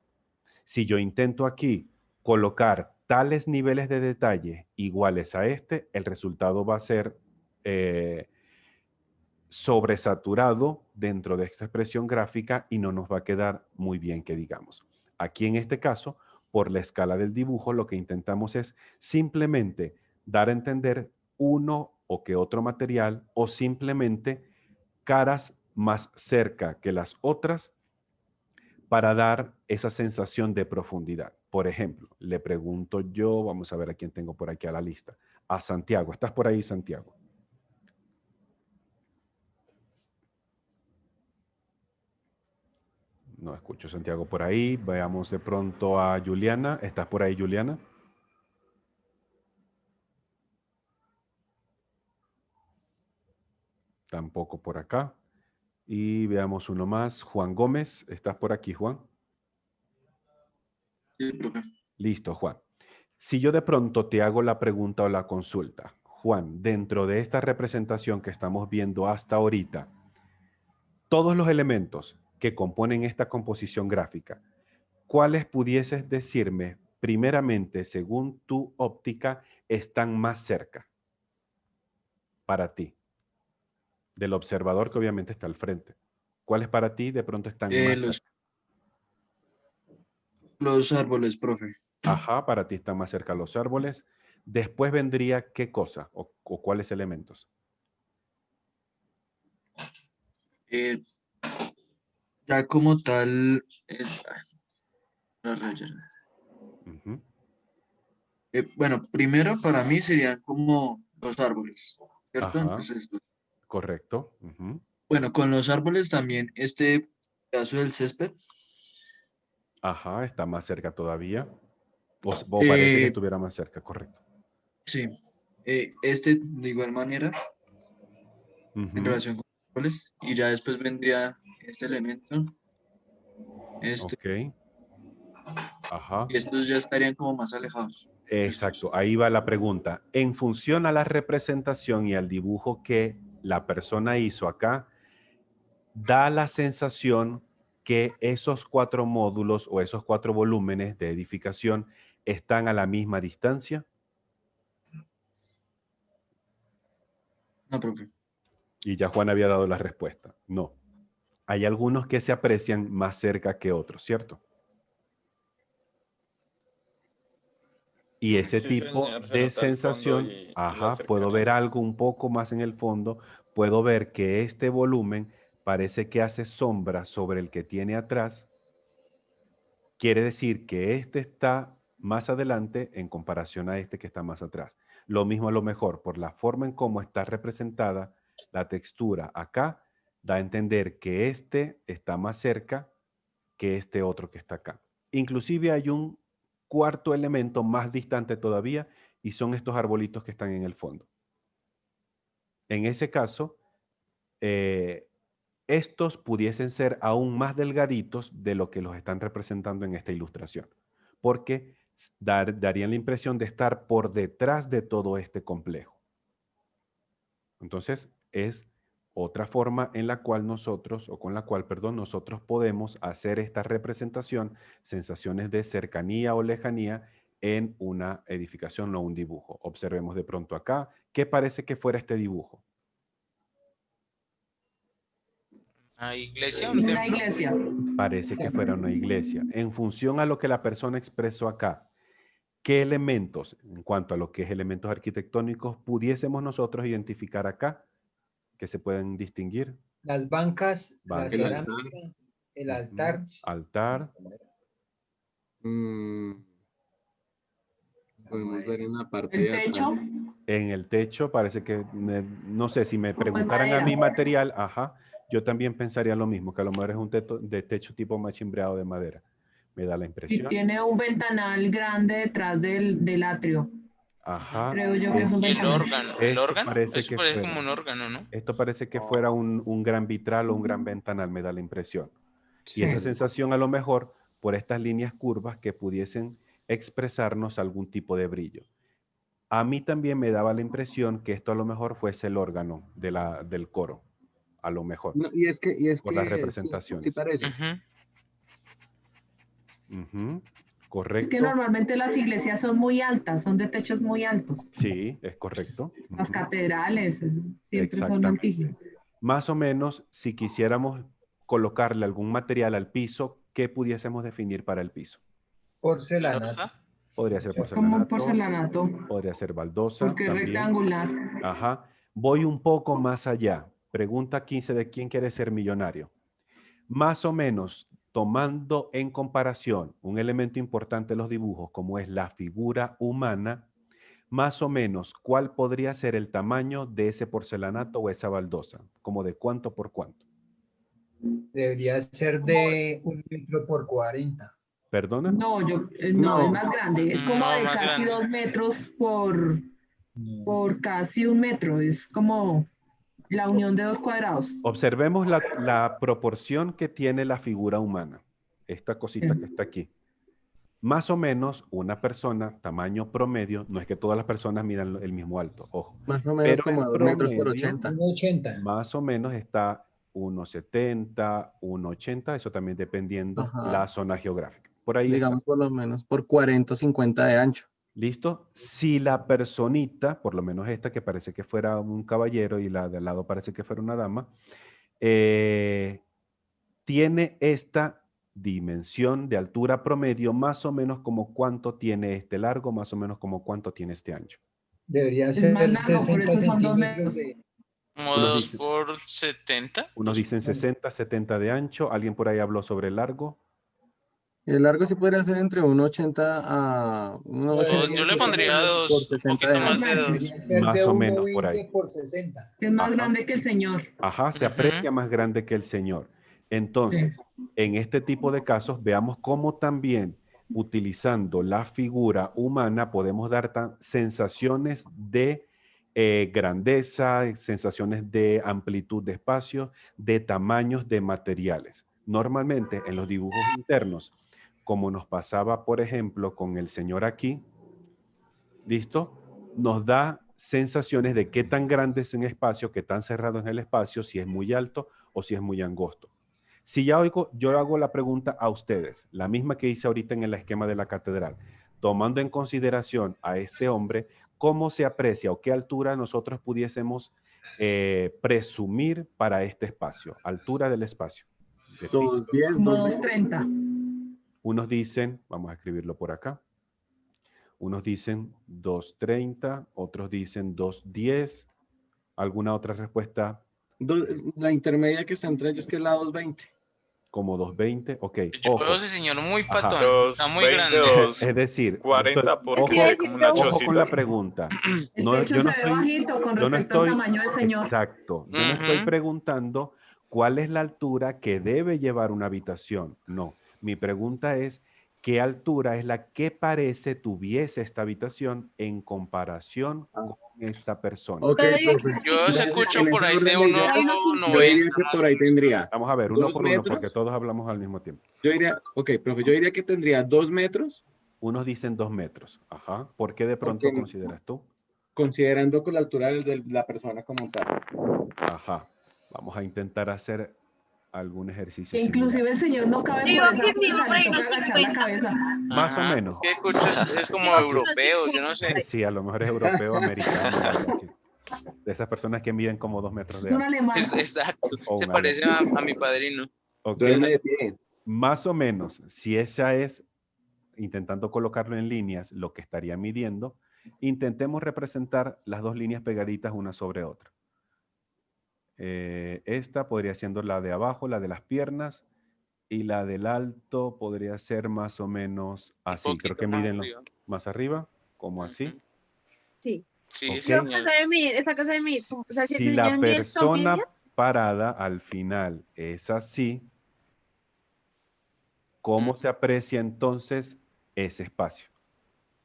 Si yo intento aquí colocar tales niveles de detalle iguales a este, el resultado va a ser sobresaturado dentro de esta expresión gráfica y no nos va a quedar muy bien que digamos. Aquí en este caso, por la escala del dibujo, lo que intentamos es simplemente dar a entender uno o que otro material o simplemente caras más cerca que las otras para dar esa sensación de profundidad. Por ejemplo, le pregunto yo, vamos a ver a quién tengo por aquí a la lista, a Santiago. ¿Estás por ahí, Santiago? No escucho a Santiago por ahí. Veamos de pronto a Juliana. ¿Estás por ahí, Juliana? Tampoco por acá. Y veamos uno más. Juan Gómez. ¿Estás por aquí, Juan? Sí, profe. Listo, Juan. Si yo de pronto te hago la pregunta o la consulta, Juan, dentro de esta representación que estamos viendo hasta ahorita, todos los elementos que componen esta composición gráfica, ¿cuáles pudieses decirme, primeramente, según tu óptica, están más cerca para ti? Del observador que obviamente está al frente. ¿Cuáles para ti de pronto están más cerca? Los árboles, profe. Ajá, para ti están más cerca los árboles. Después vendría ¿qué cosa o cuáles elementos? Ya como tal, bueno, primero para mí serían como los árboles, ¿cierto? Ajá. Entonces, Correcto. bueno, con los árboles también este pedazo del césped. Ajá, está más cerca todavía. O parece que estuviera más cerca, correcto. Sí. Este de igual manera, en relación con los árboles, y ya después vendría este elemento. Este. Ok. Ajá. Y estos ya estarían como más alejados. Exacto, ahí va la pregunta. En función a la representación y al dibujo que la persona hizo acá, da la sensación que esos 4 módulos o esos 4 volúmenes de edificación están a la misma distancia? No, profe. Y ya Juan había dado la respuesta. No. Hay algunos que se aprecian más cerca que otros, ¿cierto? Y ese Sí, tipo señor, se de nota el fondo sensación, y la puedo ver cercanía. algo un poco más en el fondo, puedo ver que este volumen parece que hace sombra sobre el que tiene atrás. Quiere decir que este está más adelante en comparación a este que está más atrás. Lo mismo a lo mejor, por la forma en cómo está representada la textura acá, da a entender que este está más cerca que este otro que está acá. Inclusive hay un cuarto elemento más distante todavía y son estos arbolitos que están en el fondo. En ese caso, estos pudiesen ser aún más delgaditos de lo que los están representando en esta ilustración, porque darían la impresión de estar por detrás de todo este complejo. Entonces, es otra forma en la cual nosotros, o con la cual, perdón, nosotros podemos hacer esta representación, sensaciones de cercanía o lejanía en una edificación o un dibujo. Observemos de pronto acá, ¿qué parece que fuera este dibujo? ¿Una iglesia? ¿Un Una templo? iglesia. Parece que fuera una iglesia. En función a lo que la persona expresó acá, ¿qué elementos, en cuanto a lo que es elementos arquitectónicos, pudiésemos nosotros identificar acá que se pueden distinguir? Las bancas, la Bancas. El altar. cerámica, el altar. Altar. Podemos ver en la parte El de techo. atrás. En el techo parece que, no sé, si me Como en preguntaran a madera. mi material, yo también pensaría lo mismo, que a lo mejor es un de techo tipo machimbreado de madera. Me da la Y impresión. tiene un ventanal grande detrás del atrio. Ajá. Creo yo que es un ¿Y el ventanal. órgano? ¿El Esto órgano? parece Eso que parece fuera. como un órgano, ¿no? Esto parece que fuera un gran vitral o un gran ventanal, me da la impresión. Y esa Sí. sensación a lo mejor por estas líneas curvas que pudiesen expresarnos algún tipo de brillo. A mí también me daba la impresión que esto a lo mejor fuese el órgano del coro, a lo mejor, No, y es que por las sí, sí representaciones. parece. Ujú. Ujú, Es que correcto. normalmente las iglesias son muy altas, son de techos muy altos. Sí, es correcto. Las Ujú, catedrales siempre son exactamente. altísimas. Más o menos, si quisiéramos colocarle algún material al piso, ¿qué pudiésemos definir para el piso? Porcelanato. ¿Losa? Podría ser Es como un porcelanato, porcelanato, podría ser baldosa porque es también. rectangular. Ajá. Voy un poco más allá. Pregunta 15 de quién quiere ser millonario. Más o menos, tomando en comparación un elemento importante de los dibujos, como es la figura humana, más o menos, ¿cuál podría ser el tamaño de ese porcelanato o esa baldosa? ¿Como de cuánto por cuánto? Debería ser de 1 metro por 40. ¿Perdona? No, es No, más grande. Es como No, de más casi grande. 2 metros por casi 1 metro. Es como la unión de 2 cuadrados. Observemos la proporción que tiene la figura humana. Esta cosita que está aquí. Más o menos una persona, tamaño promedio, no es que todas las personas midan el mismo alto, ojo. más o menos Pero como en 2 metros por promedio, 80. 1,80. más o menos está 1,70, 1,80, eso también dependiendo Ajá. la zona geográfica. Por ahí está. Digamos por lo menos por 40 o 50 de ancho. ¿Listo? Si la personita, por lo menos esta que parece que fuera un caballero y la de al lado parece que fuera una dama, tiene esta dimensión de altura promedio, más o menos como cuánto tiene este largo, más o menos como cuánto tiene este ancho. Debería Es más ser largo, por 60 eso son 2 centímetros metros. de... Como Unos 2 dicen, por 70. unos dicen 60, 70 de ancho. ¿Alguien por ahí habló sobre el largo? El largo sí podría ser entre 1,80 a 1,80 Yo le 60 pondría por 2, un 60 de poquito Más más ancho. de grande. 2. Debería ser Más de o menos por ahí. 1,20 por 60. Es más Ajá. grande que el Señor. Ajá, se aprecia más grande que el Señor. Entonces, en este tipo de casos, veamos cómo también utilizando la figura humana podemos dar sensaciones de grandeza, sensaciones de amplitud de espacio, de tamaños de materiales. Normalmente en los dibujos internos, como nos pasaba, por ejemplo, con el Señor aquí, ¿listo? Nos da sensaciones de qué tan grande es un espacio, qué tan cerrado es el espacio, si es muy alto o si es muy angosto. Si ya oigo, yo hago la pregunta a ustedes, la misma que hice ahorita en el esquema de la catedral, tomando en consideración a este hombre, ¿cómo se aprecia o qué altura nosotros pudiésemos presumir para este espacio? Altura del espacio. 210, Como 220. 230. Unos dicen, vamos a escribirlo por acá, unos dicen 230, otros dicen 210. ¿Alguna otra respuesta? La intermedia que está entre ellos, que es la 220. Como 220, ok. Yo Ojo. veo ese señor muy Ajá. patón, está muy 220, grande. Es decir, 40 ojo, porque se ve como una ojo con chocita. la pregunta. El No, techo yo se no ve estoy, bajito con yo no respecto al estoy, tamaño del señor. exacto, yo no estoy Ujú. preguntando cuál es la altura que debe llevar una habitación. No, mi pregunta es, ¿qué altura es la que parece tuviese esta habitación en comparación con esta persona? Ok, Pero profe. Yo Entonces, escucho en por ese ahí de orden de ideas, Hay unos 1,90 yo diría que más por o ahí menos. tendría Vamos a ver, uno 2 por uno, metros. porque todos hablamos al mismo tiempo. Yo diría, ok, profe, yo diría que tendría 2 metros, Unos dicen 2 metros. Ajá. ¿Por qué de pronto porque consideras tú? considerando con la altura de la persona como tal. Ajá. Vamos a intentar hacer algún ejercicio Que similar. inclusive el señor no cabe Digo por esa que mido puerta, por le ahí toca unos agachar la 50. cabeza. Más o Ajá. menos. Es que Cucho es como Digo que unos europeo, yo 50. no sé. Sí, a lo mejor es europeo, americano, o algo así. De esas personas que miden como 2 metros de Es un alto. alemán. Exacto, O se un parece alemán. a mi padrino. Ok. Duerme de pie. Más o menos, si esa es, intentando colocarlo en líneas, lo que estaría midiendo, intentemos representar las dos líneas pegaditas una sobre otra. Esta podría siendo la de abajo, la de las piernas, y la del alto podría ser más o menos Un así. Creo poquito que más miden arriba. más arriba, como así. Ujú. Sí. Sí, Ok. Yo señor. casa de medir, esa casa de medir. O sea, si el Si señor la mide el persona promedio, parada al final es así, ¿cómo se aprecia entonces ese espacio?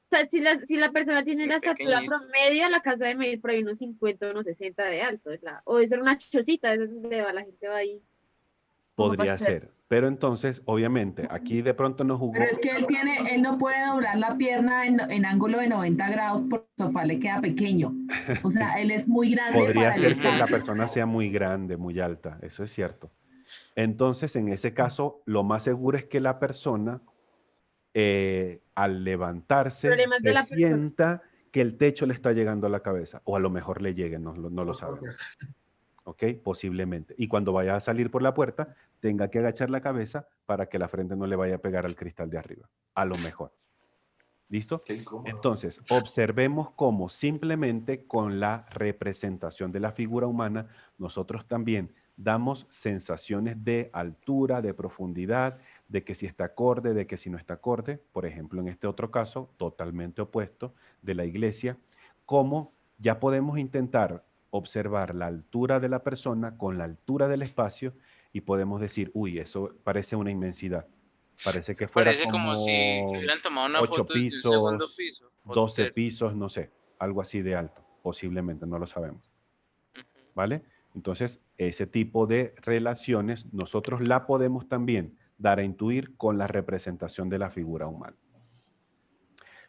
o sea, si la persona tiene Muy la estatura pequeñito. promedio, la casa de medir por ahí unos 50 o unos 60 de alto. O de ser una chocita, es donde va, la gente va ahí. Como para Podría hacer. ser. Pero entonces, obviamente, aquí de pronto nos Pero jugó. es que él no puede doblar la pierna en ángulo de 90 grados porque el sofá le queda pequeño. O sea, él es muy grande Podría para el ser que la espacio. persona sea muy grande, muy alta. Eso es cierto. Entonces, en ese caso, lo más seguro es que la persona, al levantarse, Problemas de se la persona. sienta que el techo le está llegando a la cabeza. O a lo mejor le llegue, no lo sabemos. ¿Ok? Posiblemente. Y cuando vaya a salir por la puerta, tenga que agachar la cabeza para que la frente no le vaya a pegar al cristal de arriba. A lo mejor. ¿Listo? Entonces, observemos cómo simplemente con la representación de la figura humana, nosotros también damos sensaciones de altura, de profundidad, de que si está acorde, de que si no está acorde. Por ejemplo, en este otro caso, totalmente opuesto de la iglesia, cómo ya podemos intentar observar la altura de la persona con la altura del espacio y podemos decir, uy, eso parece una inmensidad. Parece que fuera Parece como si le hubieran tomado una 8 foto desde un segundo pisos, piso. o 12 tercero. pisos, no sé, algo así de alto, posiblemente, no lo sabemos. ¿Vale? Entonces, ese tipo de relaciones nosotros la podemos también dar a intuir con la representación de la figura humana.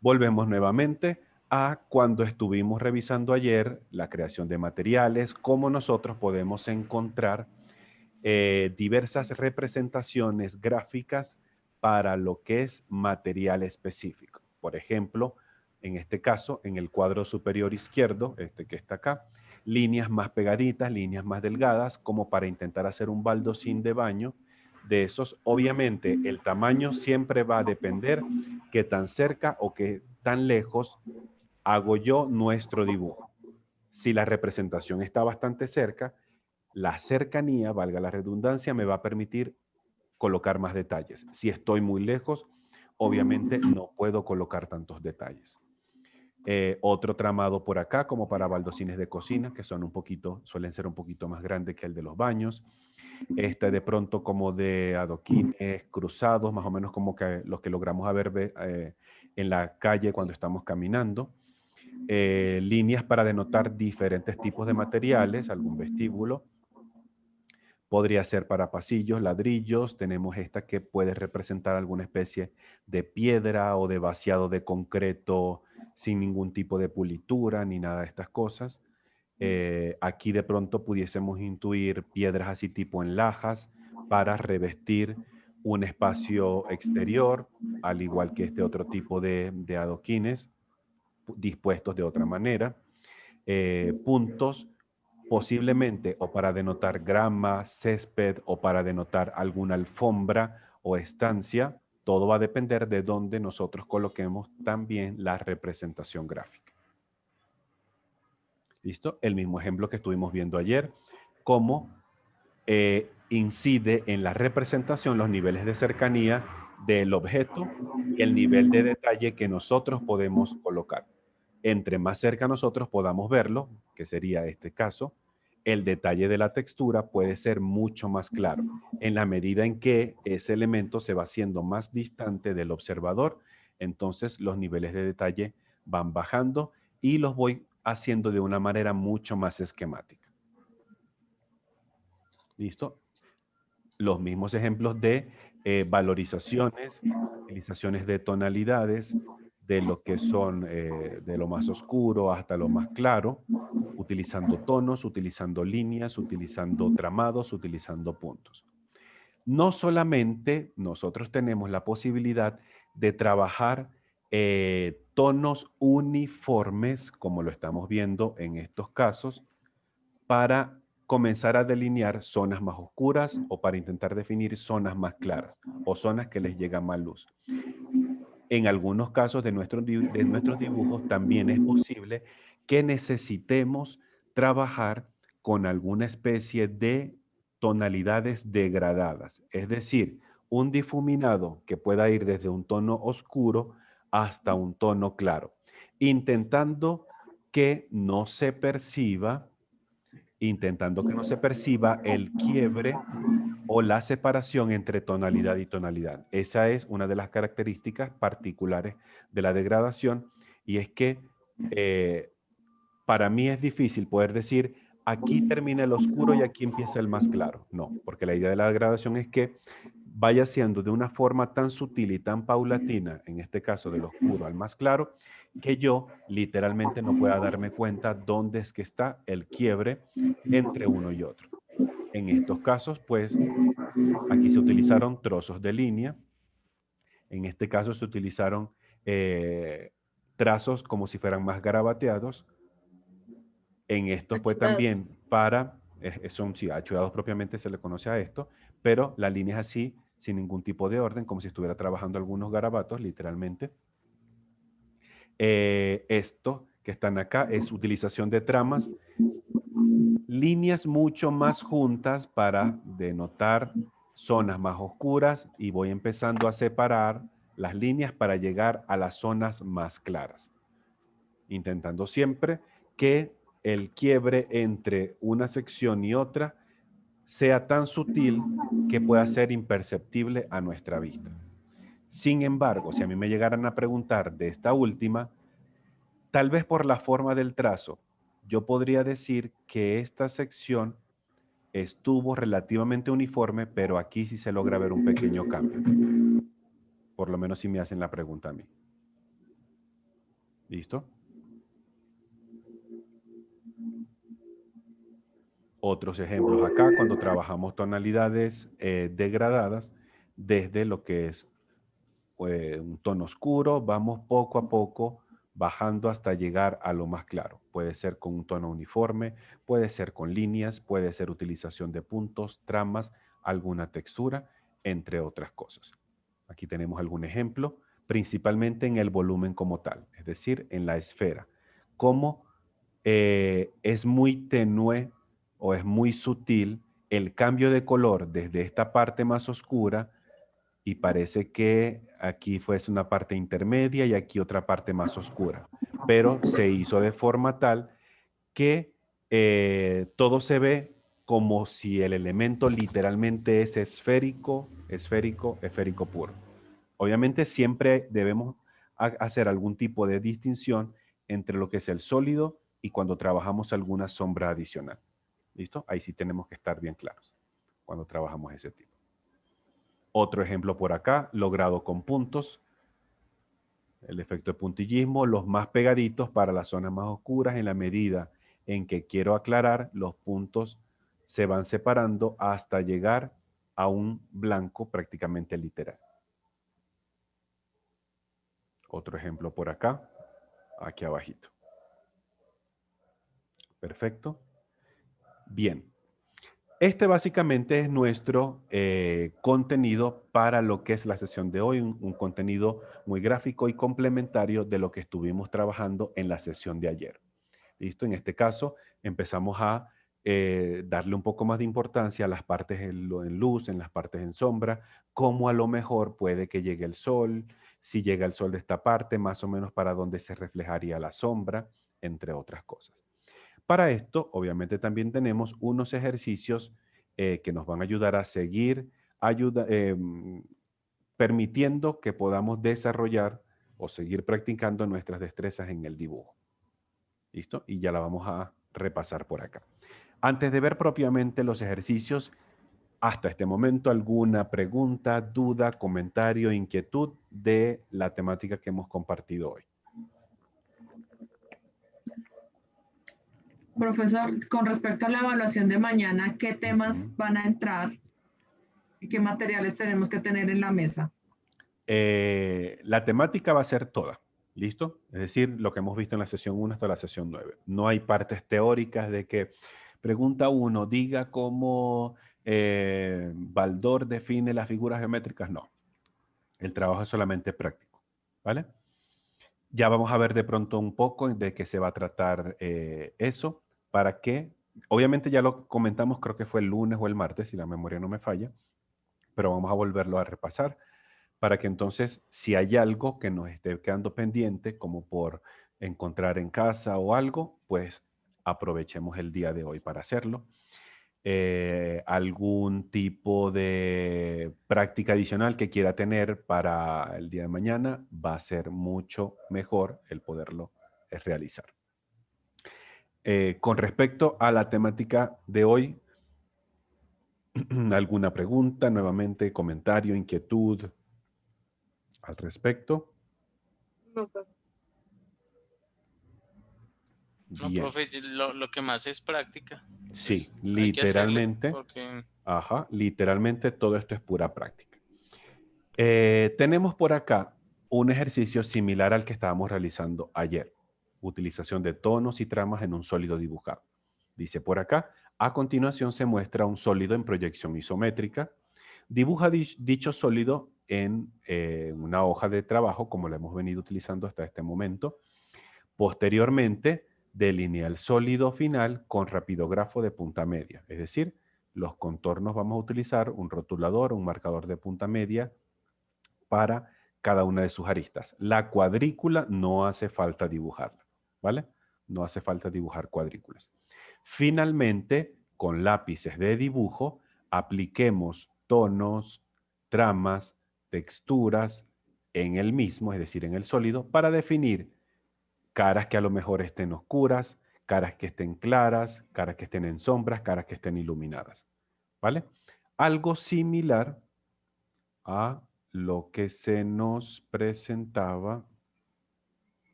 Volvemos nuevamente a cuando estuvimos revisando ayer la creación de materiales, cómo nosotros podemos encontrar diversas representaciones gráficas para lo que es material específico. Por ejemplo, en este caso, en el cuadro superior izquierdo, este que está acá, líneas más pegaditas, líneas más delgadas, como para intentar hacer un baldosín de baño. De esos, obviamente, el tamaño siempre va a depender qué tan cerca o qué tan lejos hago yo nuestro dibujo. Si la representación está bastante cerca, la cercanía, valga la redundancia, me va a permitir colocar más detalles. Si estoy muy lejos, obviamente no puedo colocar tantos detalles. Otro tramado por acá, como para baldosines de cocina, que suelen ser un poquito más grandes que el de los baños. Este de pronto como de adoquines cruzados, más o menos como que los que logramos ver en la calle cuando estamos caminando. Líneas para denotar diferentes tipos de materiales, algún vestíbulo. Podría ser para pasillos, ladrillos. Tenemos esta que puede representar alguna especie de piedra o de vaciado de concreto sin ningún tipo de pulitura ni nada de estas cosas. Aquí de pronto pudiésemos intuir piedras así tipo en lajas para revestir un espacio exterior, al igual que este otro tipo de adoquines dispuestos de otra manera. Puntos posiblemente o para denotar grama, césped o para denotar alguna alfombra o estancia. Todo va a depender de dónde nosotros coloquemos también la representación gráfica. ¿Listo? El mismo ejemplo que estuvimos viendo ayer, cómo incide en la representación los niveles de cercanía del objeto y el nivel de detalle que nosotros podemos colocar. Entre más cerca nosotros podamos verlo, que sería este caso, el detalle de la textura puede ser mucho más claro, en la medida en que ese elemento se va haciendo más distante del observador. Entonces los niveles de detalle van bajando y los voy haciendo de una manera mucho más esquemática. ¿Listo? Los mismos ejemplos de valorizaciones, utilizaciones de tonalidades, de lo que son de lo más oscuro hasta lo más claro, utilizando tonos, utilizando líneas, utilizando tramados, utilizando puntos. No solamente nosotros tenemos la posibilidad de trabajar tonos uniformes, como lo estamos viendo en estos casos, para comenzar a delinear zonas más oscuras o para intentar definir zonas más claras o zonas que les llega más luz. En algunos casos de nuestros dibujos también es posible que necesitemos trabajar con alguna especie de tonalidades degradadas, es decir, un difuminado que pueda ir desde un tono oscuro hasta un tono claro, intentando que no se perciba el quiebre o la separación entre tonalidad y tonalidad. Esa es una de las características particulares de la degradación, y es que para mí es difícil poder decir aquí termina el oscuro y aquí empieza el más claro. No, porque la idea de la degradación es que vaya siendo de una forma tan sutil y tan paulatina, en este caso del oscuro al más claro, que yo literalmente no pueda darme cuenta dónde es que está el quiebre entre uno y otro. En estos casos, pues, aquí se utilizaron trozos de línea. En este caso se utilizaron trazos como si fueran más garabateados. En esto pues también para, son sí, achudados propiamente se le conoce a esto, pero la línea es así, sin ningún tipo de orden, como si estuviera trabajando algunos garabatos, literalmente. Esto que están acá es utilización de tramas, líneas mucho más juntas para denotar zonas más oscuras, y voy empezando a separar las líneas para llegar a las zonas más claras, intentando siempre que el quiebre entre una sección y otra sea tan sutil que pueda ser imperceptible a nuestra vista. Sin embargo, si a mí me llegaran a preguntar de esta última, tal vez por la forma del trazo, yo podría decir que esta sección estuvo relativamente uniforme, pero aquí sí se logra ver un pequeño cambio. Por lo menos si me hacen la pregunta a mí. ¿Listo? Otros ejemplos acá, cuando trabajamos tonalidades degradadas, desde lo que es un tono oscuro, vamos poco a poco bajando hasta llegar a lo más claro. Puede ser con un tono uniforme, puede ser con líneas, puede ser utilización de puntos, tramas, alguna textura, entre otras cosas. Aquí tenemos algún ejemplo, principalmente en el volumen como tal, es decir, en la esfera. Cómo es muy tenue o es muy sutil el cambio de color desde esta parte más oscura, y parece que aquí fuese una parte intermedia y aquí otra parte más oscura, pero se hizo de forma tal que todo se ve como si el elemento literalmente es esférico, esférico, esférico puro. Obviamente siempre debemos hacer algún tipo de distinción entre lo que es el sólido y cuando trabajamos alguna sombra adicional. ¿Listo? Ahí sí tenemos que estar bien claros cuando trabajamos ese tipo. Otro ejemplo por acá, logrado con puntos. El efecto de puntillismo, los más pegaditos para las zonas más oscuras. En la medida en que quiero aclarar, los puntos se van separando hasta llegar a un blanco prácticamente literal. Otro ejemplo por acá, aquí abajito. Perfecto. Bien. Este básicamente es nuestro contenido para lo que es la sesión de hoy, un contenido muy gráfico y complementario de lo que estuvimos trabajando en la sesión de ayer. ¿Listo? En este caso empezamos a darle un poco más de importancia a las partes en luz, en las partes en sombra, cómo a lo mejor puede que llegue el sol, si llega el sol de esta parte, más o menos para dónde se reflejaría la sombra, entre otras cosas. Para esto, obviamente, también tenemos unos ejercicios que nos van a ayudar a seguir permitiendo que podamos desarrollar o seguir practicando nuestras destrezas en el dibujo. ¿Listo? Y ya la vamos a repasar por acá. Antes de ver propiamente los ejercicios, hasta este momento, ¿alguna pregunta, duda, comentario, inquietud de la temática que hemos compartido hoy? Profesor, con respecto a la evaluación de mañana, ¿qué temas van a entrar y qué materiales tenemos que tener en la mesa? La temática va a ser toda, ¿listo? Es decir, lo que hemos visto en la sesión 1 hasta la sesión 9. No hay partes teóricas de que pregunta 1, diga cómo Baldor define las figuras geométricas. No, el trabajo es solamente práctico, ¿vale? Ya vamos a ver de pronto un poco de qué se va a tratar eso, para que, obviamente ya lo comentamos, creo que fue el lunes o el martes, si la memoria no me falla, pero vamos a volverlo a repasar, para que entonces, si hay algo que nos esté quedando pendiente, como por encontrar en casa o algo, pues aprovechemos el día de hoy para hacerlo. Algún tipo de práctica adicional que quiera tener para el día de mañana, va a ser mucho mejor el poderlo realizar. Con respecto a la temática de hoy, ¿alguna pregunta, nuevamente, comentario, inquietud al respecto? No, profe. No, Bien. profe, lo que más es práctica. Sí, Pues, hay que hacerle, literalmente. porque... Ajá, literalmente todo esto es pura práctica. Tenemos por acá un ejercicio similar al que estábamos realizando ayer. Utilización de tonos y tramas en un sólido dibujado. Dice por acá, a continuación se muestra un sólido en proyección isométrica. Dibuja dicho sólido en una hoja de trabajo, como lo hemos venido utilizando hasta este momento. Posteriormente, delinea el sólido final con rapidógrafo de punta media. Es decir, los contornos vamos a utilizar un rotulador, un marcador de punta media para cada una de sus aristas. La cuadrícula no hace falta dibujarla, ¿vale? No hace falta dibujar cuadrículas. Finalmente, con lápices de dibujo, apliquemos tonos, tramas, texturas en el mismo, es decir, en el sólido, para definir caras que a lo mejor estén oscuras, caras que estén claras, caras que estén en sombras, caras que estén iluminadas, ¿vale? Algo similar a lo que se nos presentaba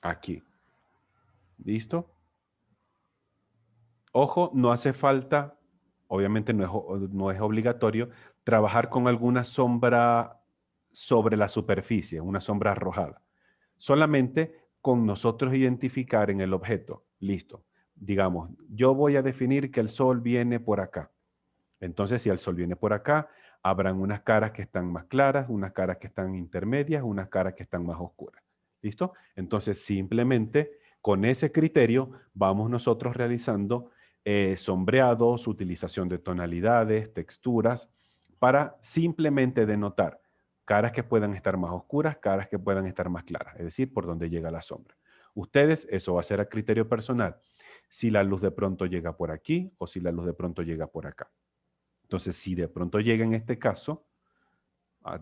aquí. ¿Listo? Ojo, no hace falta, obviamente no es obligatorio, trabajar con alguna sombra sobre la superficie, una sombra arrojada. Solamente con nosotros identificar en el objeto. Listo. Digamos, yo voy a definir que el sol viene por acá. Entonces, si el sol viene por acá, habrán unas caras que están más claras, unas caras que están intermedias, unas caras que están más oscuras. ¿Listo? Entonces, simplemente con ese criterio vamos nosotros realizando sombreados, utilización de tonalidades, texturas, para simplemente denotar caras que puedan estar más oscuras, caras que puedan estar más claras, es decir, por donde llega la sombra. Ustedes, eso va a ser a criterio personal, si la luz de pronto llega por aquí o si la luz de pronto llega por acá. Entonces, si de pronto llega en este caso,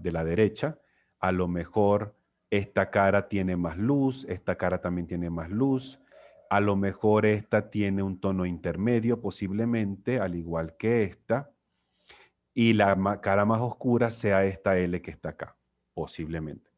de la derecha, a lo mejor esta cara tiene más luz, esta cara también tiene más luz, a lo mejor esta tiene un tono intermedio posiblemente, al igual que esta, y la cara más oscura sea esta L que está acá, posiblemente.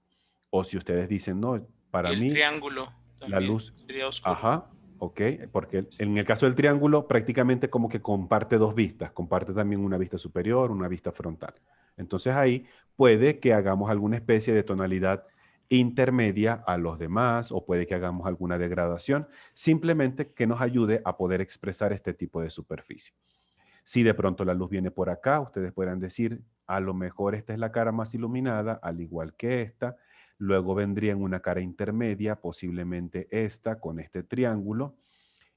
O si ustedes dicen, no, para Y el mí triángulo la también luz, sería oscuro. ajá, ¿ok? Porque en el caso del triángulo prácticamente como que comparte dos vistas, comparte también una vista superior, una vista frontal. Entonces ahí puede que hagamos alguna especie de tonalidad intermedia a los demás o puede que hagamos alguna degradación, simplemente que nos ayude a poder expresar este tipo de superficie. Si de pronto la luz viene por acá, ustedes podrán decir, a lo mejor esta es la cara más iluminada, al igual que esta. Luego vendría en una cara intermedia, posiblemente esta con este triángulo.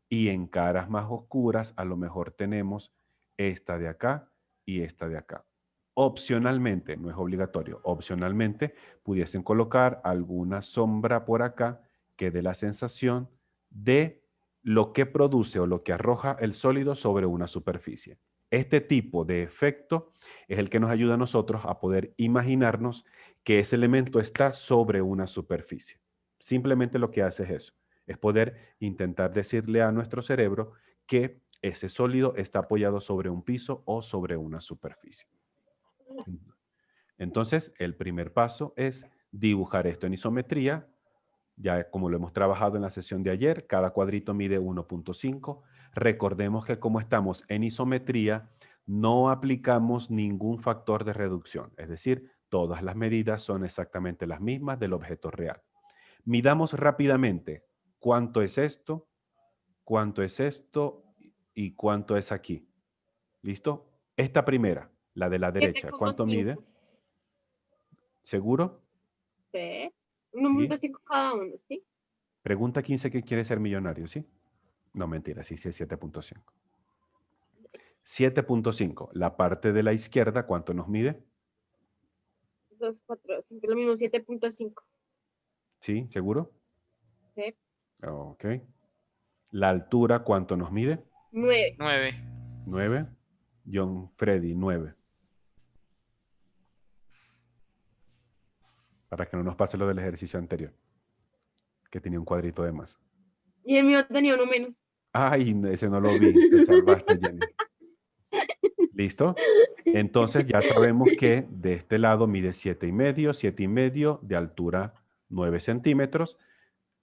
Y en caras más oscuras, a lo mejor tenemos esta de acá y esta de acá. Opcionalmente, no es obligatorio, opcionalmente pudiesen colocar alguna sombra por acá que dé la sensación de lo que produce o lo que arroja el sólido sobre una superficie. Este tipo de efecto es el que nos ayuda a nosotros a poder imaginarnos que ese elemento está sobre una superficie. Simplemente lo que hace es eso, es poder intentar decirle a nuestro cerebro que ese sólido está apoyado sobre un piso o sobre una superficie. Entonces, el primer paso es dibujar esto en isometría. Ya como lo hemos trabajado en la sesión de ayer, cada cuadrito mide 1.5. Recordemos que como estamos en isometría, no aplicamos ningún factor de reducción. Es decir, todas las medidas son exactamente las mismas del objeto real. Midamos rápidamente cuánto es esto y cuánto es aquí. ¿Listo? Esta primera, la de la derecha, ¿cuánto mide? ¿Seguro? Sí. Sí. 1.5 cada uno, ¿sí? Pregunta 15 que quiere ser millonario, ¿sí? No, mentira, sí, sí es 7.5. 7.5. La parte de la izquierda, ¿cuánto nos mide? 2, 4, 5, lo mismo, 7.5. ¿Sí? ¿Seguro? Sí. Ok. La altura, ¿cuánto nos mide? 9. 9. 9. John Freddy, 9. Para que no nos pase lo del ejercicio anterior, que tenía un cuadrito de más. Y el mío tenía uno menos. Ay, ese no lo vi. Te salvaste, Jenny. ¿Listo? Entonces ya sabemos que de este lado mide 7,5, de altura 9 centímetros.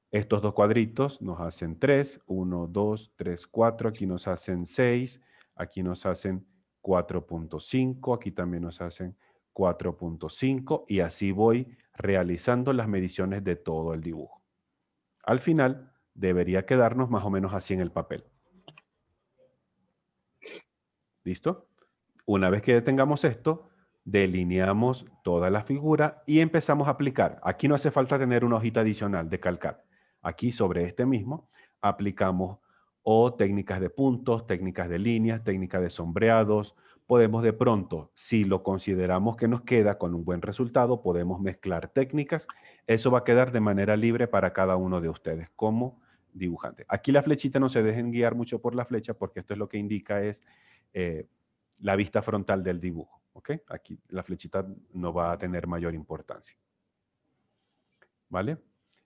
Estos dos cuadritos nos hacen 3, 1, 2, 3, 4. Aquí nos hacen 6, aquí nos hacen 4.5, aquí también nos hacen 4.5 y así voy realizando las mediciones de todo el dibujo. Al final debería quedarnos más o menos así en el papel. ¿Listo? Una vez que tengamos esto, delineamos toda la figura y empezamos a aplicar. Aquí no hace falta tener una hojita adicional de calcar. Aquí sobre este mismo aplicamos o técnicas de puntos, técnicas de líneas, técnicas de sombreados. Podemos de pronto, si lo consideramos que nos queda con un buen resultado, podemos mezclar técnicas. Eso va a quedar de manera libre para cada uno de ustedes como dibujante. Aquí la flechita no se dejen guiar mucho por la flecha porque esto es lo que indica es la vista frontal del dibujo. ¿Ok? Aquí la flechita no va a tener mayor importancia. ¿Vale?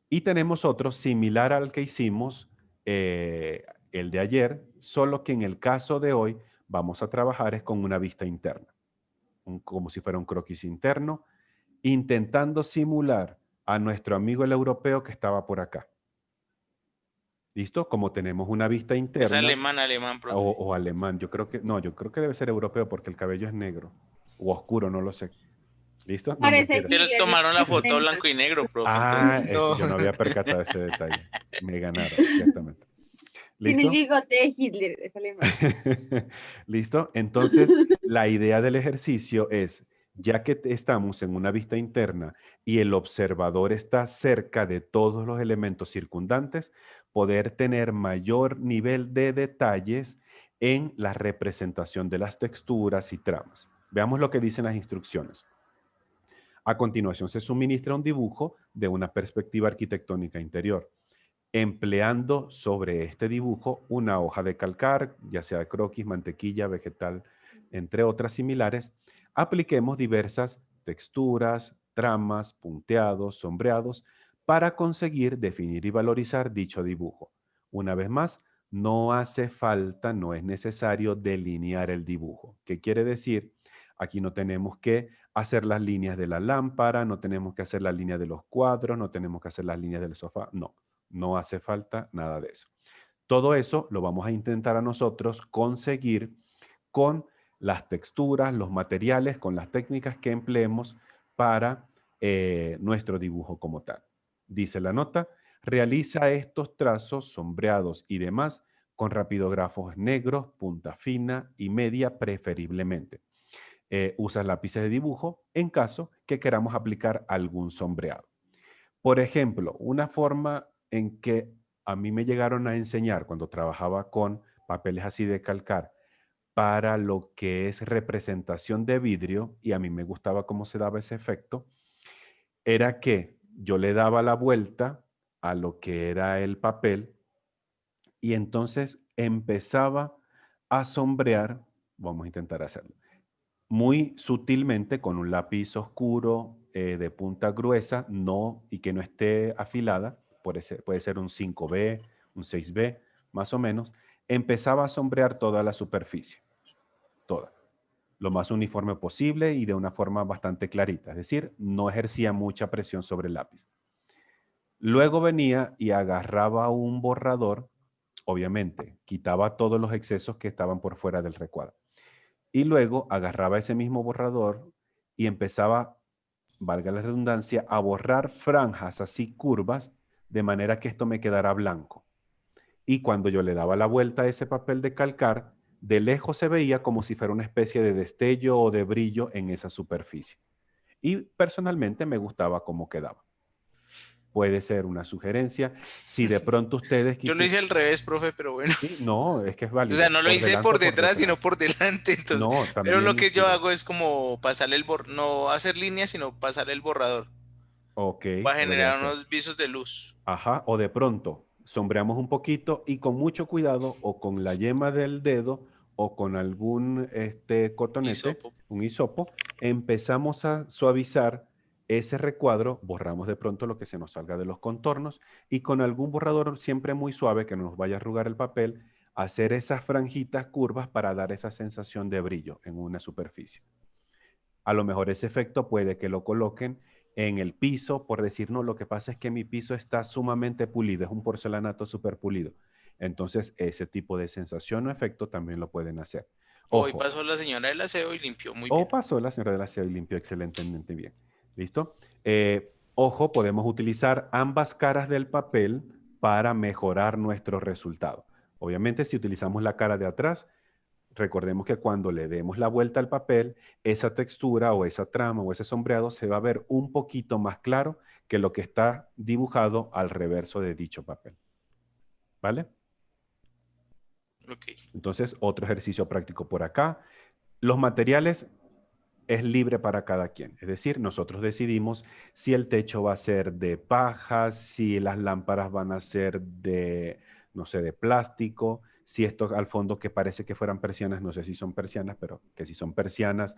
Y tenemos otro similar al que hicimos el de ayer, solo que en el caso de hoy vamos a trabajar es con una vista interna. Como si fuera un croquis interno, intentando simular a nuestro amigo el europeo que estaba por acá. ¿Listo? Como tenemos una vista interna. Es alemán, profe. O alemán. Yo creo que debe ser europeo porque el cabello es negro. O oscuro, no lo sé. ¿Listo? No, Parece mentira. Pero tomaron la foto blanco y negro, profe. Ah, Entonces, no. yo no había percatado ese detalle. Me ganaron, ciertamente. Tiene el ¿Listo? bigote de Hitler, es alemán. ¿Listo? Entonces, la idea del ejercicio es, ya que estamos en una vista interna y el observador está cerca de todos los elementos circundantes, poder tener mayor nivel de detalles en la representación de las texturas y tramas. Veamos lo que dicen las instrucciones. A continuación, se suministra un dibujo de una perspectiva arquitectónica interior, empleando sobre este dibujo una hoja de calcar, ya sea de croquis, mantequilla, vegetal, entre otras similares. Apliquemos diversas texturas, tramas, punteados, sombreados, para conseguir definir y valorizar dicho dibujo. Una vez más, no hace falta, no es necesario delinear el dibujo. ¿Qué quiere decir? Aquí no tenemos que hacer las líneas de la lámpara, no tenemos que hacer las líneas de los cuadros, no tenemos que hacer las líneas del sofá, no hace falta nada de eso. Todo eso lo vamos a intentar a nosotros conseguir con las texturas, los materiales, con las técnicas que empleemos para nuestro dibujo como tal. Dice la nota, realiza estos trazos, sombreados y demás con rapidógrafos negros, punta fina y media preferiblemente. Usa lápices de dibujo en caso que queramos aplicar algún sombreado. Por ejemplo, una forma en que a mí me llegaron a enseñar cuando trabajaba con papeles así de calcar para lo que es representación de vidrio, y a mí me gustaba cómo se daba ese efecto, era que yo le daba la vuelta a lo que era el papel y entonces empezaba a sombrear, vamos a intentar hacerlo, muy sutilmente con un lápiz oscuro de punta gruesa, y que no esté afilada, puede ser un 5B, un 6B, más o menos, empezaba a sombrear toda la superficie, toda, lo más uniforme posible y de una forma bastante clarita, es decir, no ejercía mucha presión sobre el lápiz. Luego venía y agarraba un borrador, obviamente, quitaba todos los excesos que estaban por fuera del recuadro. Y luego agarraba ese mismo borrador y empezaba, valga la redundancia, a borrar franjas así curvas, de manera que esto me quedara blanco. Y cuando yo le daba la vuelta a ese papel de calcar, de lejos se veía como si fuera una especie de destello o de brillo en esa superficie. Y personalmente me gustaba cómo quedaba. Puede ser una sugerencia. Si de pronto ustedes Yo lo hice al revés, profe, pero bueno. Sí, no, es que es O válido. sea, no lo Por hice delante por o por detrás, sino detrás. por delante. Entonces, No, pero lo también que yo sirve. hago es como pasarle no hacer líneas, sino pasarle el borrador Ok, para puede generar hacer. unos visos de luz. Ajá, o de pronto sombreamos un poquito y con mucho cuidado o con la yema del dedo o con algún cotonete, Hisopo. un hisopo, empezamos a suavizar ese recuadro, borramos de pronto lo que se nos salga de los contornos y con algún borrador siempre muy suave que no nos vaya a arrugar el papel, hacer esas franjitas curvas para dar esa sensación de brillo en una superficie. A lo mejor ese efecto puede que lo coloquen en el piso, por decir, no, lo que pasa es que mi piso está sumamente pulido, es un porcelanato súper pulido. Entonces, ese tipo de sensación o efecto también lo pueden hacer. Hoy Ojo, pasó la señora del aseo y limpió muy bien. o pasó la señora del aseo y limpió excelentemente bien. ¿Listo? Ojo, podemos utilizar ambas caras del papel para mejorar nuestro resultado. Obviamente, si utilizamos la cara de atrás, recordemos que cuando le demos la vuelta al papel, esa textura o esa trama o ese sombreado se va a ver un poquito más claro que lo que está dibujado al reverso de dicho papel. ¿Vale? Ok. Entonces, otro ejercicio práctico por acá. Los materiales es libre para cada quien. Es decir, nosotros decidimos si el techo va a ser de paja, si las lámparas van a ser de, no sé, de plástico, si esto al fondo que parece que fueran persianas, no sé si son persianas, pero que si son persianas,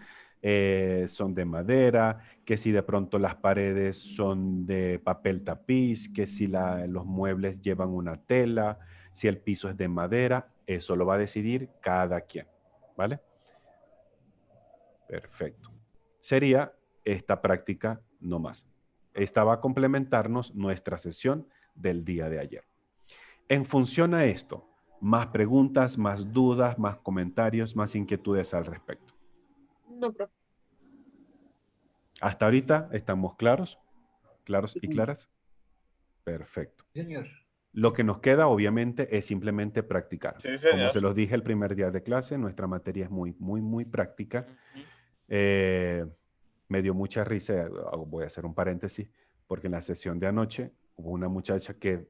son de madera, que si de pronto las paredes son de papel tapiz, que si los muebles llevan una tela, si el piso es de madera, eso lo va a decidir cada quien, ¿vale? Perfecto. Sería esta práctica no más. Esta va a complementarnos nuestra sesión del día de ayer. En función a esto, más preguntas, más dudas, más comentarios, más inquietudes al respecto. No, profe. Hasta ahorita estamos claros, claros y Sí. claras. Perfecto. Señor. Lo que nos queda, obviamente, es simplemente practicar. Sí, Como señor. se los dije el primer día de clase, nuestra materia es muy, muy, muy práctica. Me dio mucha risa, voy a hacer un paréntesis, porque en la sesión de anoche hubo una muchacha que,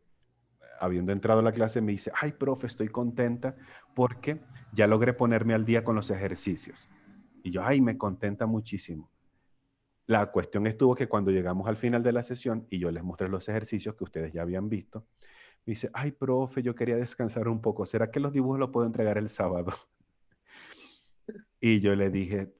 habiendo entrado a la clase, me dice, ay, profe, estoy contenta porque ya logré ponerme al día con los ejercicios. Y yo, ay, me contenta muchísimo. La cuestión estuvo que cuando llegamos al final de la sesión y yo les mostré los ejercicios que ustedes ya habían visto, me dice, ay, profe, yo quería descansar un poco. ¿Será que los dibujos los puedo entregar el sábado? Y yo le dije,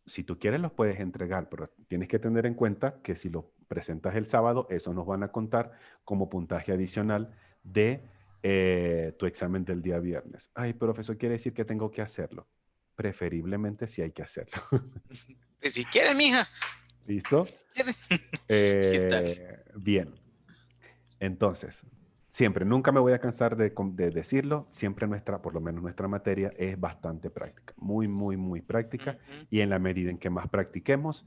si tú quieres los puedes entregar, pero tienes que tener en cuenta que si lo presentas el sábado, eso nos van a contar como puntaje adicional de tu examen del día viernes. Ay, profesor, quiere decir que tengo que hacerlo. Preferiblemente si hay que hacerlo. Pues si quiere, mija. ¿Listo? Si quiere. ¿Qué tal? Bien. Entonces, Siempre, nunca me voy a cansar de decirlo, siempre por lo menos nuestra materia es bastante práctica, muy, muy, muy práctica, y en la medida en que más practiquemos,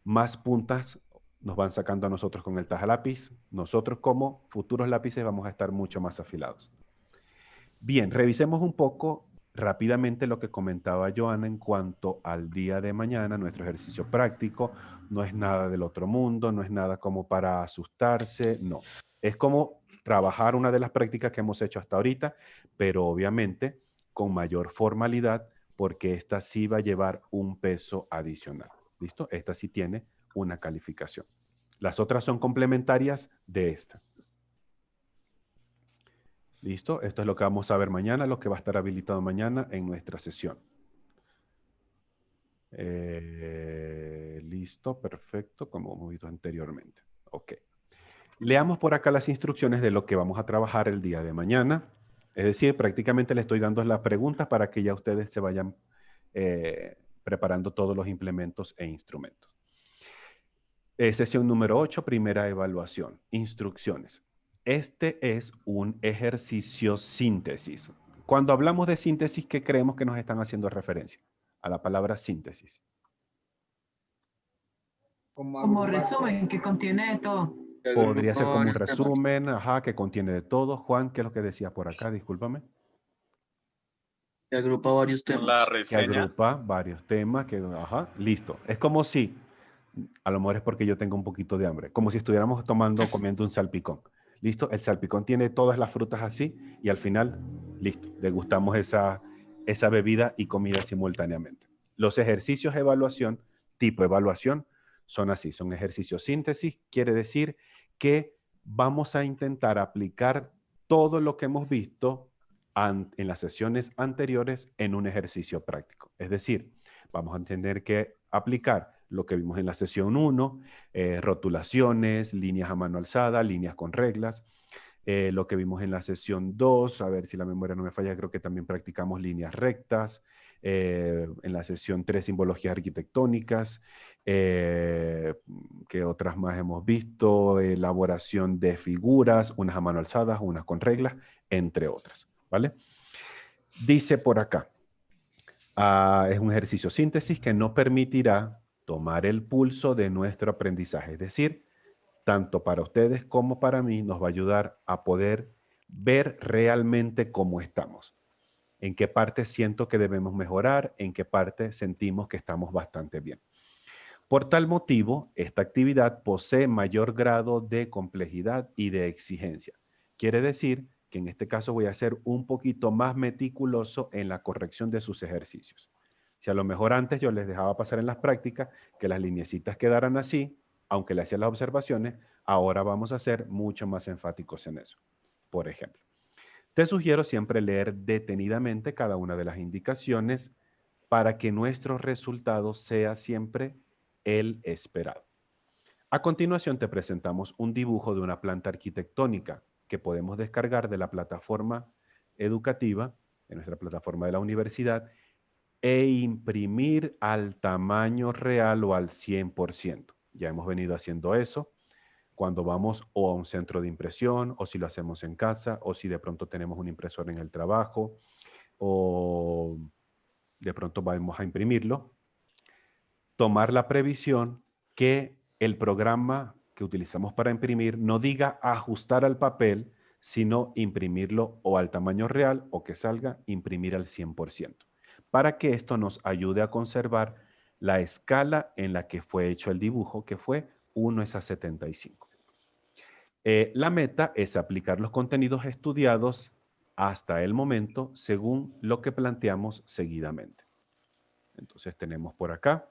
más puntas nos van sacando a nosotros con el taja lápiz, nosotros como futuros lápices vamos a estar mucho más afilados. Bien, revisemos un poco rápidamente lo que comentaba Joana en cuanto al día de mañana, nuestro ejercicio práctico. No es nada del otro mundo, no es nada como para asustarse, no. Es como trabajar una de las prácticas que hemos hecho hasta ahorita, pero obviamente con mayor formalidad, porque esta sí va a llevar un peso adicional. ¿Listo? Esta sí tiene una calificación. Las otras son complementarias de esta. ¿Listo? Esto es lo que vamos a ver mañana, lo que va a estar habilitado mañana en nuestra sesión. Listo, perfecto, como hemos visto anteriormente. Ok. Leamos por acá las instrucciones de lo que vamos a trabajar el día de mañana. Es decir, prácticamente les estoy dando las preguntas para que ya ustedes se vayan preparando todos los implementos e instrumentos. Sesión número 8, primera evaluación. Instrucciones. Este es un ejercicio síntesis. Cuando hablamos de síntesis, ¿qué creemos que nos están haciendo referencia? A la palabra síntesis. Como resumen, que contiene de todo. Podría ser como un resumen, ajá, que contiene de todo. Juan, ¿qué es lo que decía por acá? Discúlpame. Que agrupa varios temas. La Que reseña. agrupa varios temas, que, ajá, listo. Es como si, a lo mejor es porque yo tengo un poquito de hambre, como si estuviéramos comiendo un salpicón. ¿Listo? El salpicón tiene todas las frutas así y al final, listo, degustamos esa bebida y comida simultáneamente. Los ejercicios de evaluación, tipo evaluación, son así, son ejercicios síntesis, quiere decir que vamos a intentar aplicar todo lo que hemos visto en las sesiones anteriores en un ejercicio práctico. Es decir, vamos a tener que aplicar lo que vimos en la sesión 1, rotulaciones, líneas a mano alzada, líneas con reglas. Lo que vimos en la sesión 2, a ver si la memoria no me falla, creo que también practicamos líneas rectas. En la sesión 3, simbologías arquitectónicas. ¿Qué otras más hemos visto? Elaboración de figuras, unas a mano alzadas, unas con reglas, entre otras. ¿Vale? Dice por acá, es un ejercicio síntesis que nos permitirá tomar el pulso de nuestro aprendizaje. Es decir, tanto para ustedes como para mí nos va a ayudar a poder ver realmente cómo estamos. En qué parte siento que debemos mejorar, en qué parte sentimos que estamos bastante bien. Por tal motivo, esta actividad posee mayor grado de complejidad y de exigencia. Quiere decir que en este caso voy a ser un poquito más meticuloso en la corrección de sus ejercicios. Si a lo mejor antes yo les dejaba pasar en las prácticas que las lineecitas quedaran así, aunque le hacía las observaciones, ahora vamos a ser mucho más enfáticos en eso. Por ejemplo, te sugiero siempre leer detenidamente cada una de las indicaciones para que nuestro resultado sea siempre el esperado. A continuación te presentamos un dibujo de una planta arquitectónica que podemos descargar de la plataforma educativa, de nuestra plataforma de la universidad, e imprimir al tamaño real o al 100%. Ya hemos venido haciendo eso cuando vamos o a un centro de impresión, o si lo hacemos en casa, o si de pronto tenemos un impresor en el trabajo, o de pronto vamos a imprimirlo. Tomar la previsión que el programa que utilizamos para imprimir no diga ajustar al papel, sino imprimirlo o al tamaño real o que salga imprimir al 100%, para que esto nos ayude a conservar la escala en la que fue hecho el dibujo, que fue 1:75. La meta es aplicar los contenidos estudiados hasta el momento según lo que planteamos seguidamente. Entonces tenemos por acá,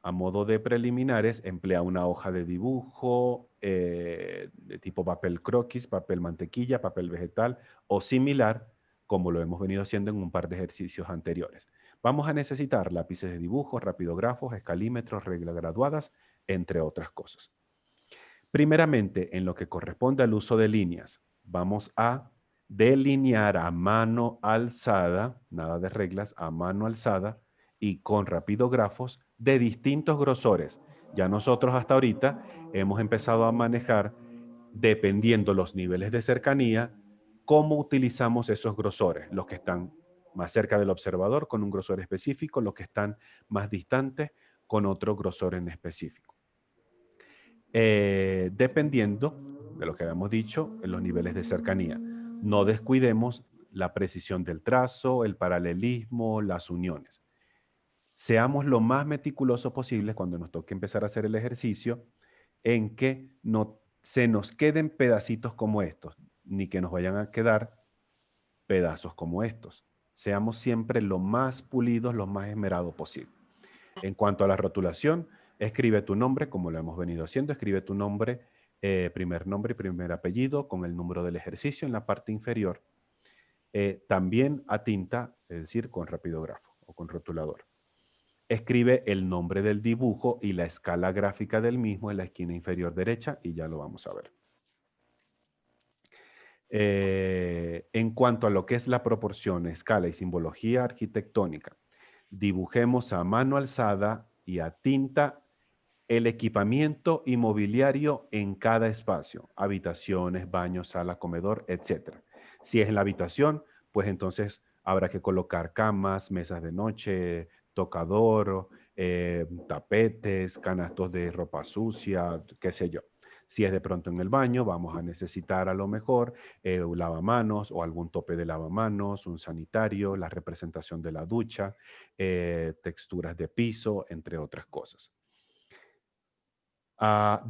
a modo de preliminares, emplea una hoja de dibujo de tipo papel croquis, papel mantequilla, papel vegetal o similar, como lo hemos venido haciendo en un par de ejercicios anteriores. Vamos a necesitar lápices de dibujo, rapidógrafos, escalímetros, reglas graduadas, entre otras cosas. Primeramente, en lo que corresponde al uso de líneas, vamos a delinear a mano alzada, nada de reglas, a mano alzada y con rapidógrafos de distintos grosores. Ya nosotros hasta ahorita hemos empezado a manejar, dependiendo los niveles de cercanía, cómo utilizamos esos grosores, los que están más cerca del observador con un grosor específico, los que están más distantes con otro grosor en específico. Dependiendo de lo que habíamos dicho en los niveles de cercanía. No descuidemos la precisión del trazo, el paralelismo, las uniones. Seamos lo más meticulosos posible cuando nos toque empezar a hacer el ejercicio en que no se nos queden pedacitos como estos, ni que nos vayan a quedar pedazos como estos. Seamos siempre lo más pulidos, lo más esmerados posible. En cuanto a la rotulación, escribe tu nombre, como lo hemos venido haciendo, escribe tu nombre, primer nombre y primer apellido con el número del ejercicio en la parte inferior. También a tinta, es decir, con rapidógrafo o con rotulador. Escribe el nombre del dibujo y la escala gráfica del mismo en la esquina inferior derecha y ya lo vamos a ver. En cuanto a lo que es la proporción, escala y simbología arquitectónica, dibujemos a mano alzada y a tinta el equipamiento inmobiliario en cada espacio, habitaciones, baños, sala, comedor, etc. Si es en la habitación, pues entonces habrá que colocar camas, mesas de noche, tocador, tapetes, canastos de ropa sucia, qué sé yo. Si es de pronto en el baño, vamos a necesitar a lo mejor un lavamanos o algún tope de lavamanos, un sanitario, la representación de la ducha, texturas de piso, entre otras cosas.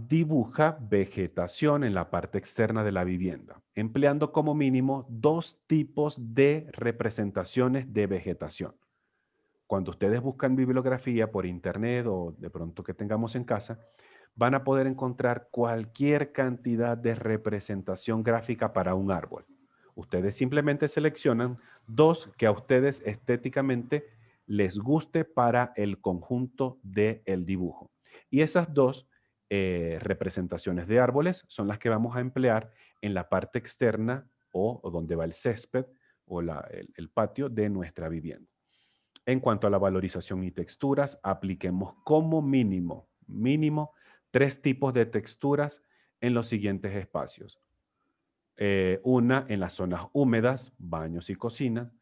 Dibuja vegetación en la parte externa de la vivienda, empleando como mínimo 2 tipos de representaciones de vegetación. Cuando ustedes buscan bibliografía por internet o de pronto que tengamos en casa, van a poder encontrar cualquier cantidad de representación gráfica para un árbol. Ustedes simplemente seleccionan 2 que a ustedes estéticamente les guste para el conjunto del dibujo. Y esas 2 representaciones de árboles son las que vamos a emplear en la parte externa o donde va el césped o el patio de nuestra vivienda. En cuanto a la valorización y texturas, apliquemos como mínimo 3 tipos de texturas en los siguientes espacios. Una en las zonas húmedas, baños y cocinas,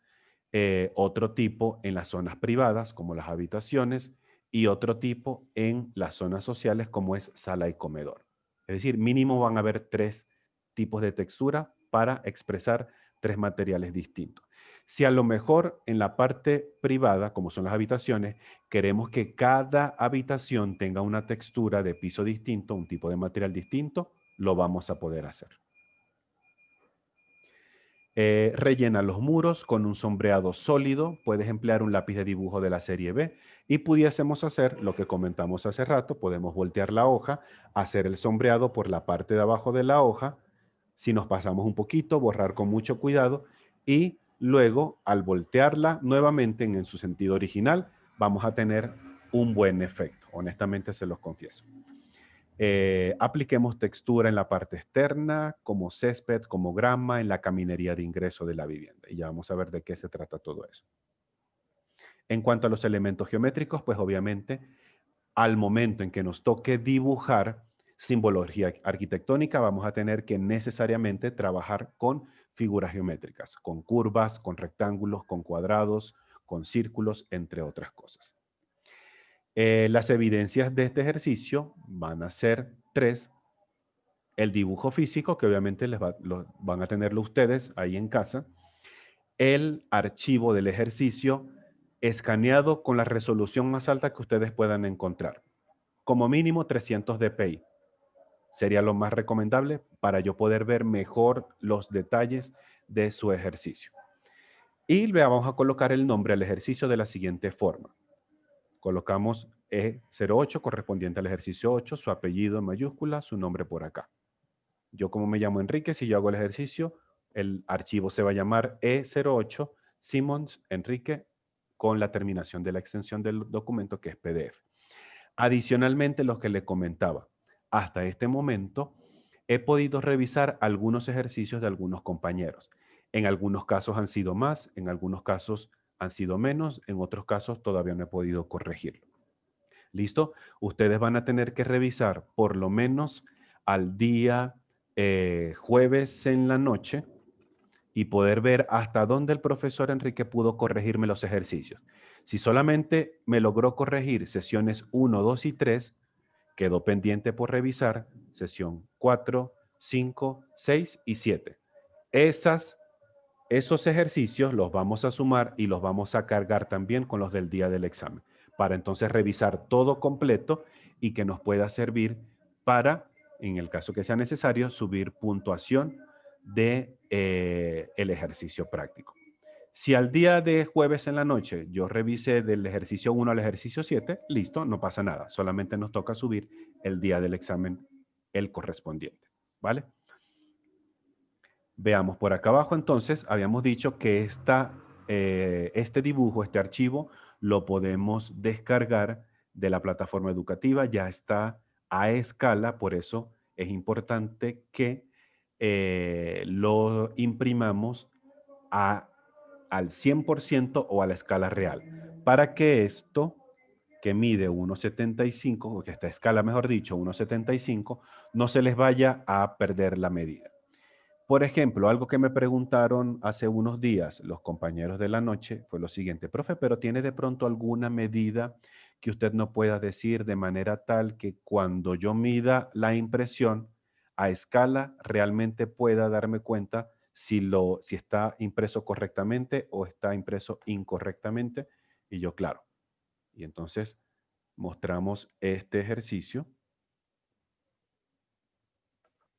otro tipo en las zonas privadas, como las habitaciones, y otro tipo en las zonas sociales, como es sala y comedor. Es decir, mínimo van a haber 3 tipos de textura para expresar 3 materiales distintos. Si a lo mejor en la parte privada, como son las habitaciones, queremos que cada habitación tenga una textura de piso distinto, un tipo de material distinto, lo vamos a poder hacer. Rellena los muros con un sombreado sólido. Puedes emplear un lápiz de dibujo de la serie B y pudiésemos hacer lo que comentamos hace rato. Podemos voltear la hoja, hacer el sombreado por la parte de abajo de la hoja. Si nos pasamos un poquito, borrar con mucho cuidado y luego al voltearla nuevamente en su sentido original, vamos a tener un buen efecto. Honestamente se los confieso. Apliquemos textura en la parte externa, como césped, como grama, en la caminería de ingreso de la vivienda. Y ya vamos a ver de qué se trata todo eso. En cuanto a los elementos geométricos, pues obviamente, al momento en que nos toque dibujar simbología arquitectónica, vamos a tener que necesariamente trabajar con figuras geométricas, con curvas, con rectángulos, con cuadrados, con círculos, entre otras cosas. Las evidencias de este ejercicio van a ser 3. El dibujo físico, que obviamente van a tenerlo ustedes ahí en casa. El archivo del ejercicio escaneado con la resolución más alta que ustedes puedan encontrar. Como mínimo 300 dpi. Sería lo más recomendable para yo poder ver mejor los detalles de su ejercicio. Y le vamos a colocar el nombre al ejercicio de la siguiente forma. Colocamos E08 correspondiente al ejercicio 8, su apellido en mayúscula, su nombre por acá. Yo como me llamo Enrique, si yo hago el ejercicio, el archivo se va a llamar E08 Simons Enrique con la terminación de la extensión del documento que es PDF. Adicionalmente, lo que le comentaba, hasta este momento he podido revisar algunos ejercicios de algunos compañeros. En algunos casos han sido más, en algunos casos han sido menos, en otros casos todavía no he podido corregirlo. ¿Listo? Ustedes van a tener que revisar por lo menos al día jueves en la noche y poder ver hasta dónde el profesor Enrique pudo corregirme los ejercicios. Si solamente me logró corregir sesiones 1, 2 y 3, quedó pendiente por revisar sesión 4, 5, 6 y 7. Esos ejercicios los vamos a sumar y los vamos a cargar también con los del día del examen, para entonces revisar todo completo y que nos pueda servir para, en el caso que sea necesario, subir puntuación de el ejercicio práctico. Si al día de jueves en la noche yo revise del ejercicio 1 al ejercicio 7, listo, no pasa nada. Solamente nos toca subir el día del examen el correspondiente, ¿vale? Veamos por acá abajo, entonces, habíamos dicho que este dibujo, este archivo, lo podemos descargar de la plataforma educativa. Ya está a escala, por eso es importante que lo imprimamos al 100% o a la escala real, para que esto, que mide 1,75, o que esta escala, mejor dicho, 1,75, no se les vaya a perder la medida. Por ejemplo, algo que me preguntaron hace unos días los compañeros de la noche fue lo siguiente: profe, pero ¿tiene de pronto alguna medida que usted no pueda decir de manera tal que cuando yo mida la impresión a escala realmente pueda darme cuenta si está impreso correctamente o está impreso incorrectamente? Y yo, claro. Y entonces mostramos este ejercicio.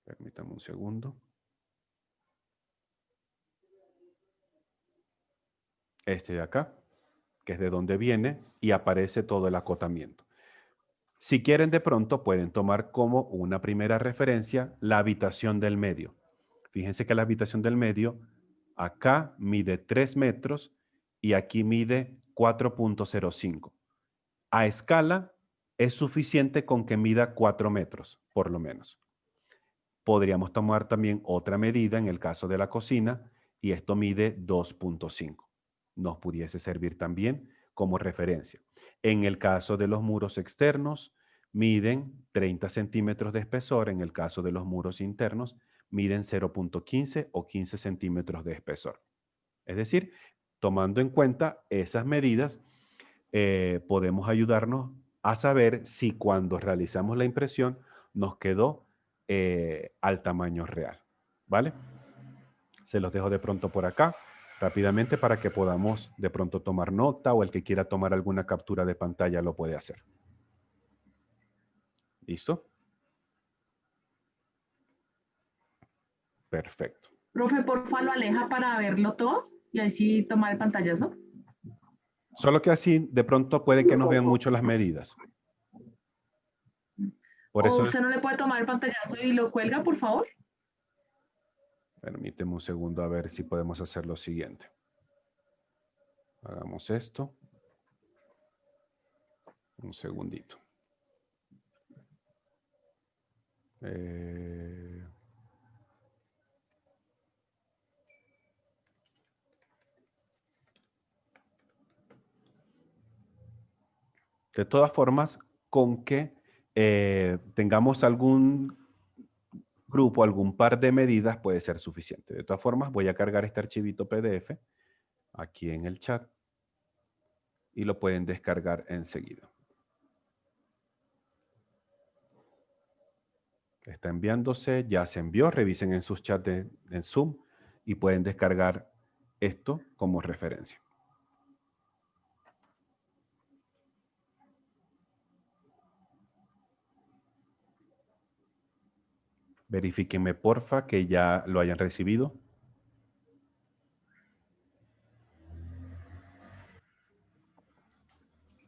Permítame un segundo. Este de acá, que es de donde viene y aparece todo el acotamiento. Si quieren, de pronto pueden tomar como una primera referencia la habitación del medio. Fíjense que la habitación del medio acá mide 3 metros y aquí mide 4,05. A escala es suficiente con que mida 4 metros, por lo menos. Podríamos tomar también otra medida en el caso de la cocina y esto mide 2,5. Nos pudiese servir también como referencia. En el caso de los muros externos, miden 30 centímetros de espesor. En el caso de los muros internos, miden 0,15 o 15 centímetros de espesor. Es decir, tomando en cuenta esas medidas, podemos ayudarnos a saber si cuando realizamos la impresión nos quedó al tamaño real, ¿vale? Se los dejo de pronto por acá rápidamente para que podamos de pronto tomar nota, o el que quiera tomar alguna captura de pantalla lo puede hacer. ¿Listo? Perfecto. Profe, porfa, lo aleja para verlo todo y así tomar el pantallazo. Solo que así de pronto puede que nos vean mucho las medidas. Por eso ¿Usted no le puede tomar el pantallazo y lo cuelga, por favor? Permíteme un segundo a ver si podemos hacer lo siguiente. Hagamos esto. Un segundito. De todas formas, con que tengamos algún grupo, algún par de medidas puede ser suficiente. De todas formas, voy a cargar este archivito PDF aquí en el chat y lo pueden descargar enseguida. Está enviándose, ya se envió, revisen en sus chats en Zoom y pueden descargar esto como referencia. Verifíquenme, porfa, que ya lo hayan recibido.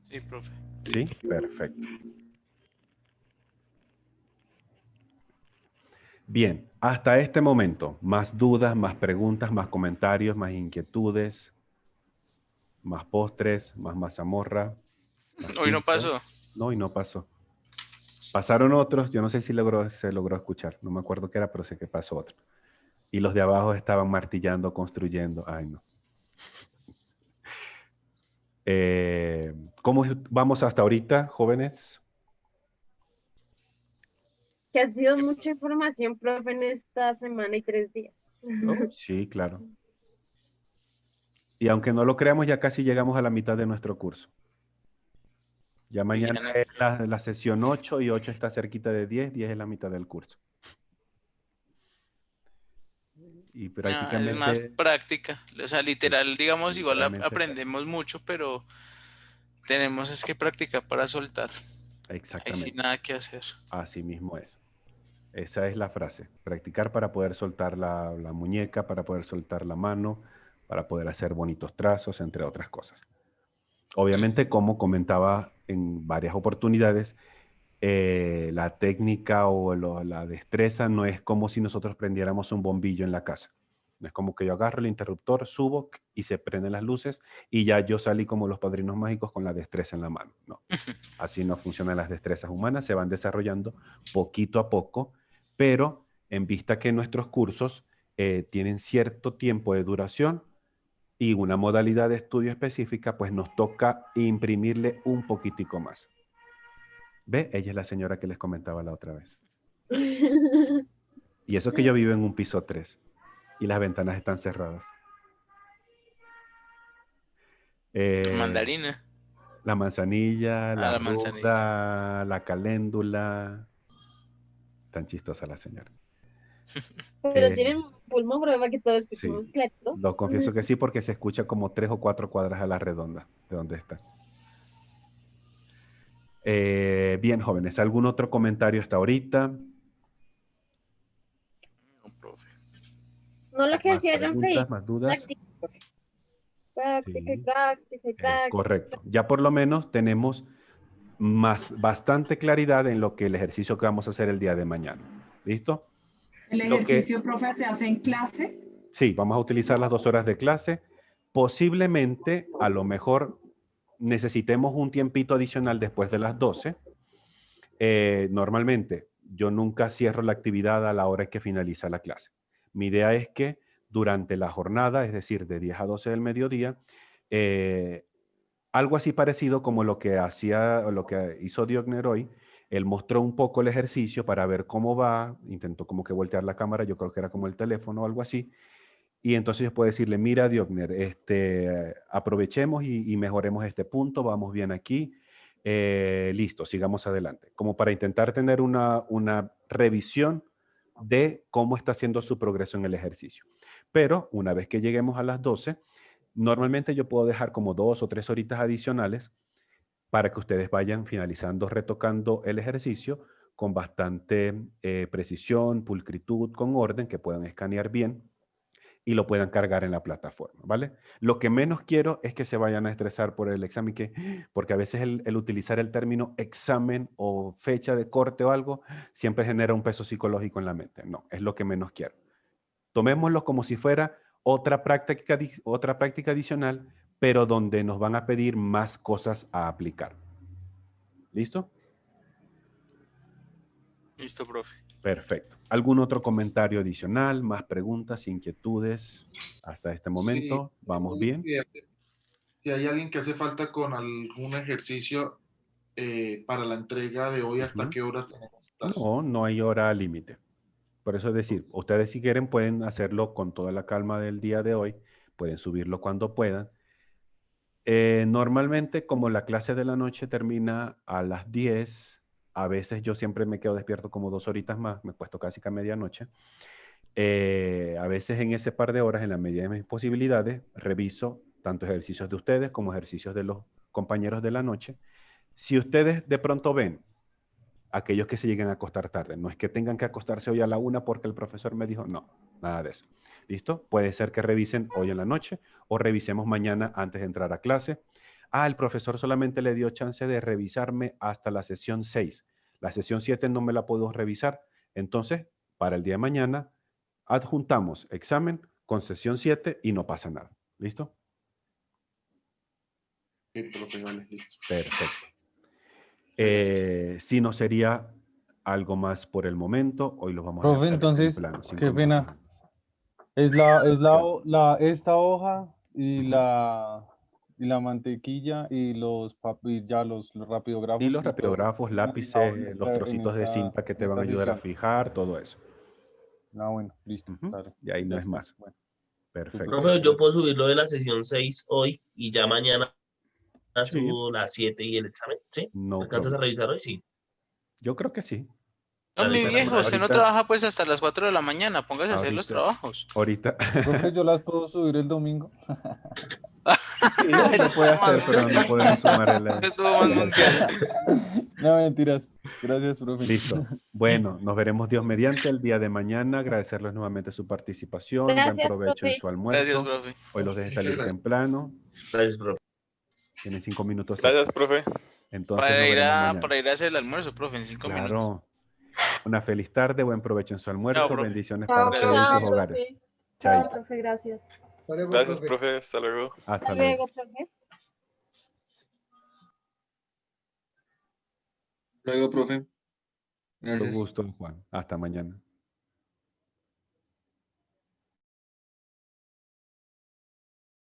Sí, profe. Sí, perfecto. Bien, hasta este momento, más dudas, más preguntas, más comentarios, más inquietudes, más postres, más mazamorra. Hoy no pasó. No, y no pasó. Pasaron otros, yo no sé si se logró escuchar, no me acuerdo qué era, pero sé que pasó otro. Y los de abajo estaban martillando, construyendo. Ay, no. ¿Cómo vamos hasta ahorita, jóvenes? Que ha sido mucha información, profe, en esta semana y 3 días. Oh, sí, claro. Y aunque no lo creamos, ya casi llegamos a la mitad de nuestro curso. Ya mañana es la sesión 8 y 8 está cerquita de 10, 10 es la mitad del curso. Y Es más prácticamente... práctica. O sea, literal, digamos, igual literalmente aprendemos mucho, pero tenemos es que practicar para soltar. Ahí sí exactamente. nada que hacer. Así mismo es. Esa es la frase. Practicar para poder soltar la muñeca, para poder soltar la mano, para poder hacer bonitos trazos, entre otras cosas. Obviamente, como comentaba en varias oportunidades, la técnica o la destreza no es como si nosotros prendiéramos un bombillo en la casa. No es como que yo agarro el interruptor, subo y se prenden las luces y ya yo salí como los padrinos mágicos con la destreza en la mano. No, así no funcionan las destrezas humanas, se van desarrollando poquito a poco, pero en vista que nuestros cursos tienen cierto tiempo de duración y una modalidad de estudio específica, pues nos toca imprimirle un poquitico más. ¿Ve? Ella es la señora que les comentaba la otra vez. Y eso que yo vivo en un piso 3 y las ventanas están cerradas. Mandarina. La manzanilla, la la manzanilla. ruda, la caléndula. Tan chistosa la señora. Pero tienen pulmón prueba que todos escuchamos Sí, clarito. lo confieso que sí, porque se escucha como 3 o 4 cuadras a la redonda de donde está. Bien, jóvenes, ¿algún otro comentario hasta ahorita? No, profe. No lo que ¿Más decía John Frey. preguntas, más dudas? Práctica y Sí, práctica y es práctica. correcto. Ya por lo menos tenemos bastante claridad en lo que el ejercicio que vamos a hacer el día de mañana. ¿Listo? ¿El ejercicio, profe, se hace en clase? Sí, vamos a utilizar las 2 horas de clase. Posiblemente, a lo mejor, necesitemos un tiempito adicional después de las 12. Normalmente, yo nunca cierro la actividad a la hora que finaliza la clase. Mi idea es que durante la jornada, es decir, de 10 a 12 del mediodía, algo así parecido como lo que hizo Diogner hoy. Él mostró un poco el ejercicio para ver cómo va, intentó como que voltear la cámara, yo creo que era como el teléfono o algo así, y entonces yo puedo decirle, mira Diogner, aprovechemos y mejoremos este punto, vamos bien aquí, listo, sigamos adelante, como para intentar tener una revisión de cómo está haciendo su progreso en el ejercicio. Pero una vez que lleguemos a las 12, normalmente yo puedo dejar como 2 o 3 horitas adicionales para que ustedes vayan finalizando, retocando el ejercicio con bastante precisión, pulcritud, con orden, que puedan escanear bien y lo puedan cargar en la plataforma, ¿vale? Lo que menos quiero es que se vayan a estresar por el examen, porque a veces el utilizar el término examen o fecha de corte o algo siempre genera un peso psicológico en la mente. No, es lo que menos quiero. Tomémoslo como si fuera otra práctica adicional, pero donde nos van a pedir más cosas a aplicar. ¿Listo? Listo, profe. Perfecto. ¿Algún otro comentario adicional? ¿Más preguntas, inquietudes hasta este momento? Sí, ¿Vamos bien? si hay alguien que hace falta con algún ejercicio para la entrega de hoy, ¿hasta qué horas tenemos plazo? No, no hay hora límite. Por eso es decir, ustedes si quieren pueden hacerlo con toda la calma del día de hoy, pueden subirlo cuando puedan. Normalmente, como la clase de la noche termina a las 10, a veces yo siempre me quedo despierto como 2 horitas más, me cuesto casi que a medianoche. A veces en ese par de horas, en la medida de mis posibilidades, reviso tanto ejercicios de ustedes como ejercicios de los compañeros de la noche. Si ustedes de pronto ven aquellos que se lleguen a acostar tarde, no es que tengan que acostarse hoy a la 1 porque el profesor me dijo, no, nada de eso. ¿Listo? Puede ser que revisen hoy en la noche o revisemos mañana antes de entrar a clase. El profesor solamente le dio chance de revisarme hasta la sesión 6. La sesión 7 no me la puedo revisar. Entonces, para el día de mañana, adjuntamos examen con sesión 7 y no pasa nada. ¿Listo? Sí, profe, vale, listo. Perfecto. Si no sería algo más por el momento, hoy lo vamos a Profe, entonces, qué pena. Esta hoja y la mantequilla y los rapidógrafos. Y los y todo rapidógrafos, lápices, los trocitos de cinta que te van a ayudar a fijar, todo eso. Ah, bueno, listo. Dale. Y ahí no Ya es está. más. Bueno, Perfecto. Profe, yo puedo subir lo de la sesión 6 hoy y ya mañana Sí. subo las 7 y el examen, ¿sí? No ¿Alcanzas a problem. revisar hoy? Sí. Yo creo que sí. No, Dale, mi pues, viejo, usted no ahorita- trabaja pues hasta las 4 de la mañana, póngase a hacer los Ahorita, trabajos. ahorita. profe, yo las puedo subir el domingo. Sí, él lo puede hacer, pero no podemos sumar el... Estuvo más mundial. No, mentiras. Gracias, profe. Listo. Bueno, nos veremos Dios mediante el día de mañana. Agradecerles nuevamente su participación. Buen Gracias, provecho en profe. su almuerzo. Gracias, profe. Hoy los dejé Muchas salir gracias. temprano. Gracias, profe. Tienen 5 minutos Gracias, extra. profe. Entonces nos veremos mañana. Para ir a hacer el almuerzo, profe, en 5 minutos. Claro. Una feliz tarde, buen provecho en su almuerzo. Chao, profe. Bendiciones Chao, para ustedes y Chao, sus hogares. profe. Chao, Chaito. profe, gracias. Hasta luego, Gracias, profe. profe. Hasta luego. Hasta Hasta luego. luego, profe. Luego, profe. Con Gracias. gusto, Juan. Hasta mañana.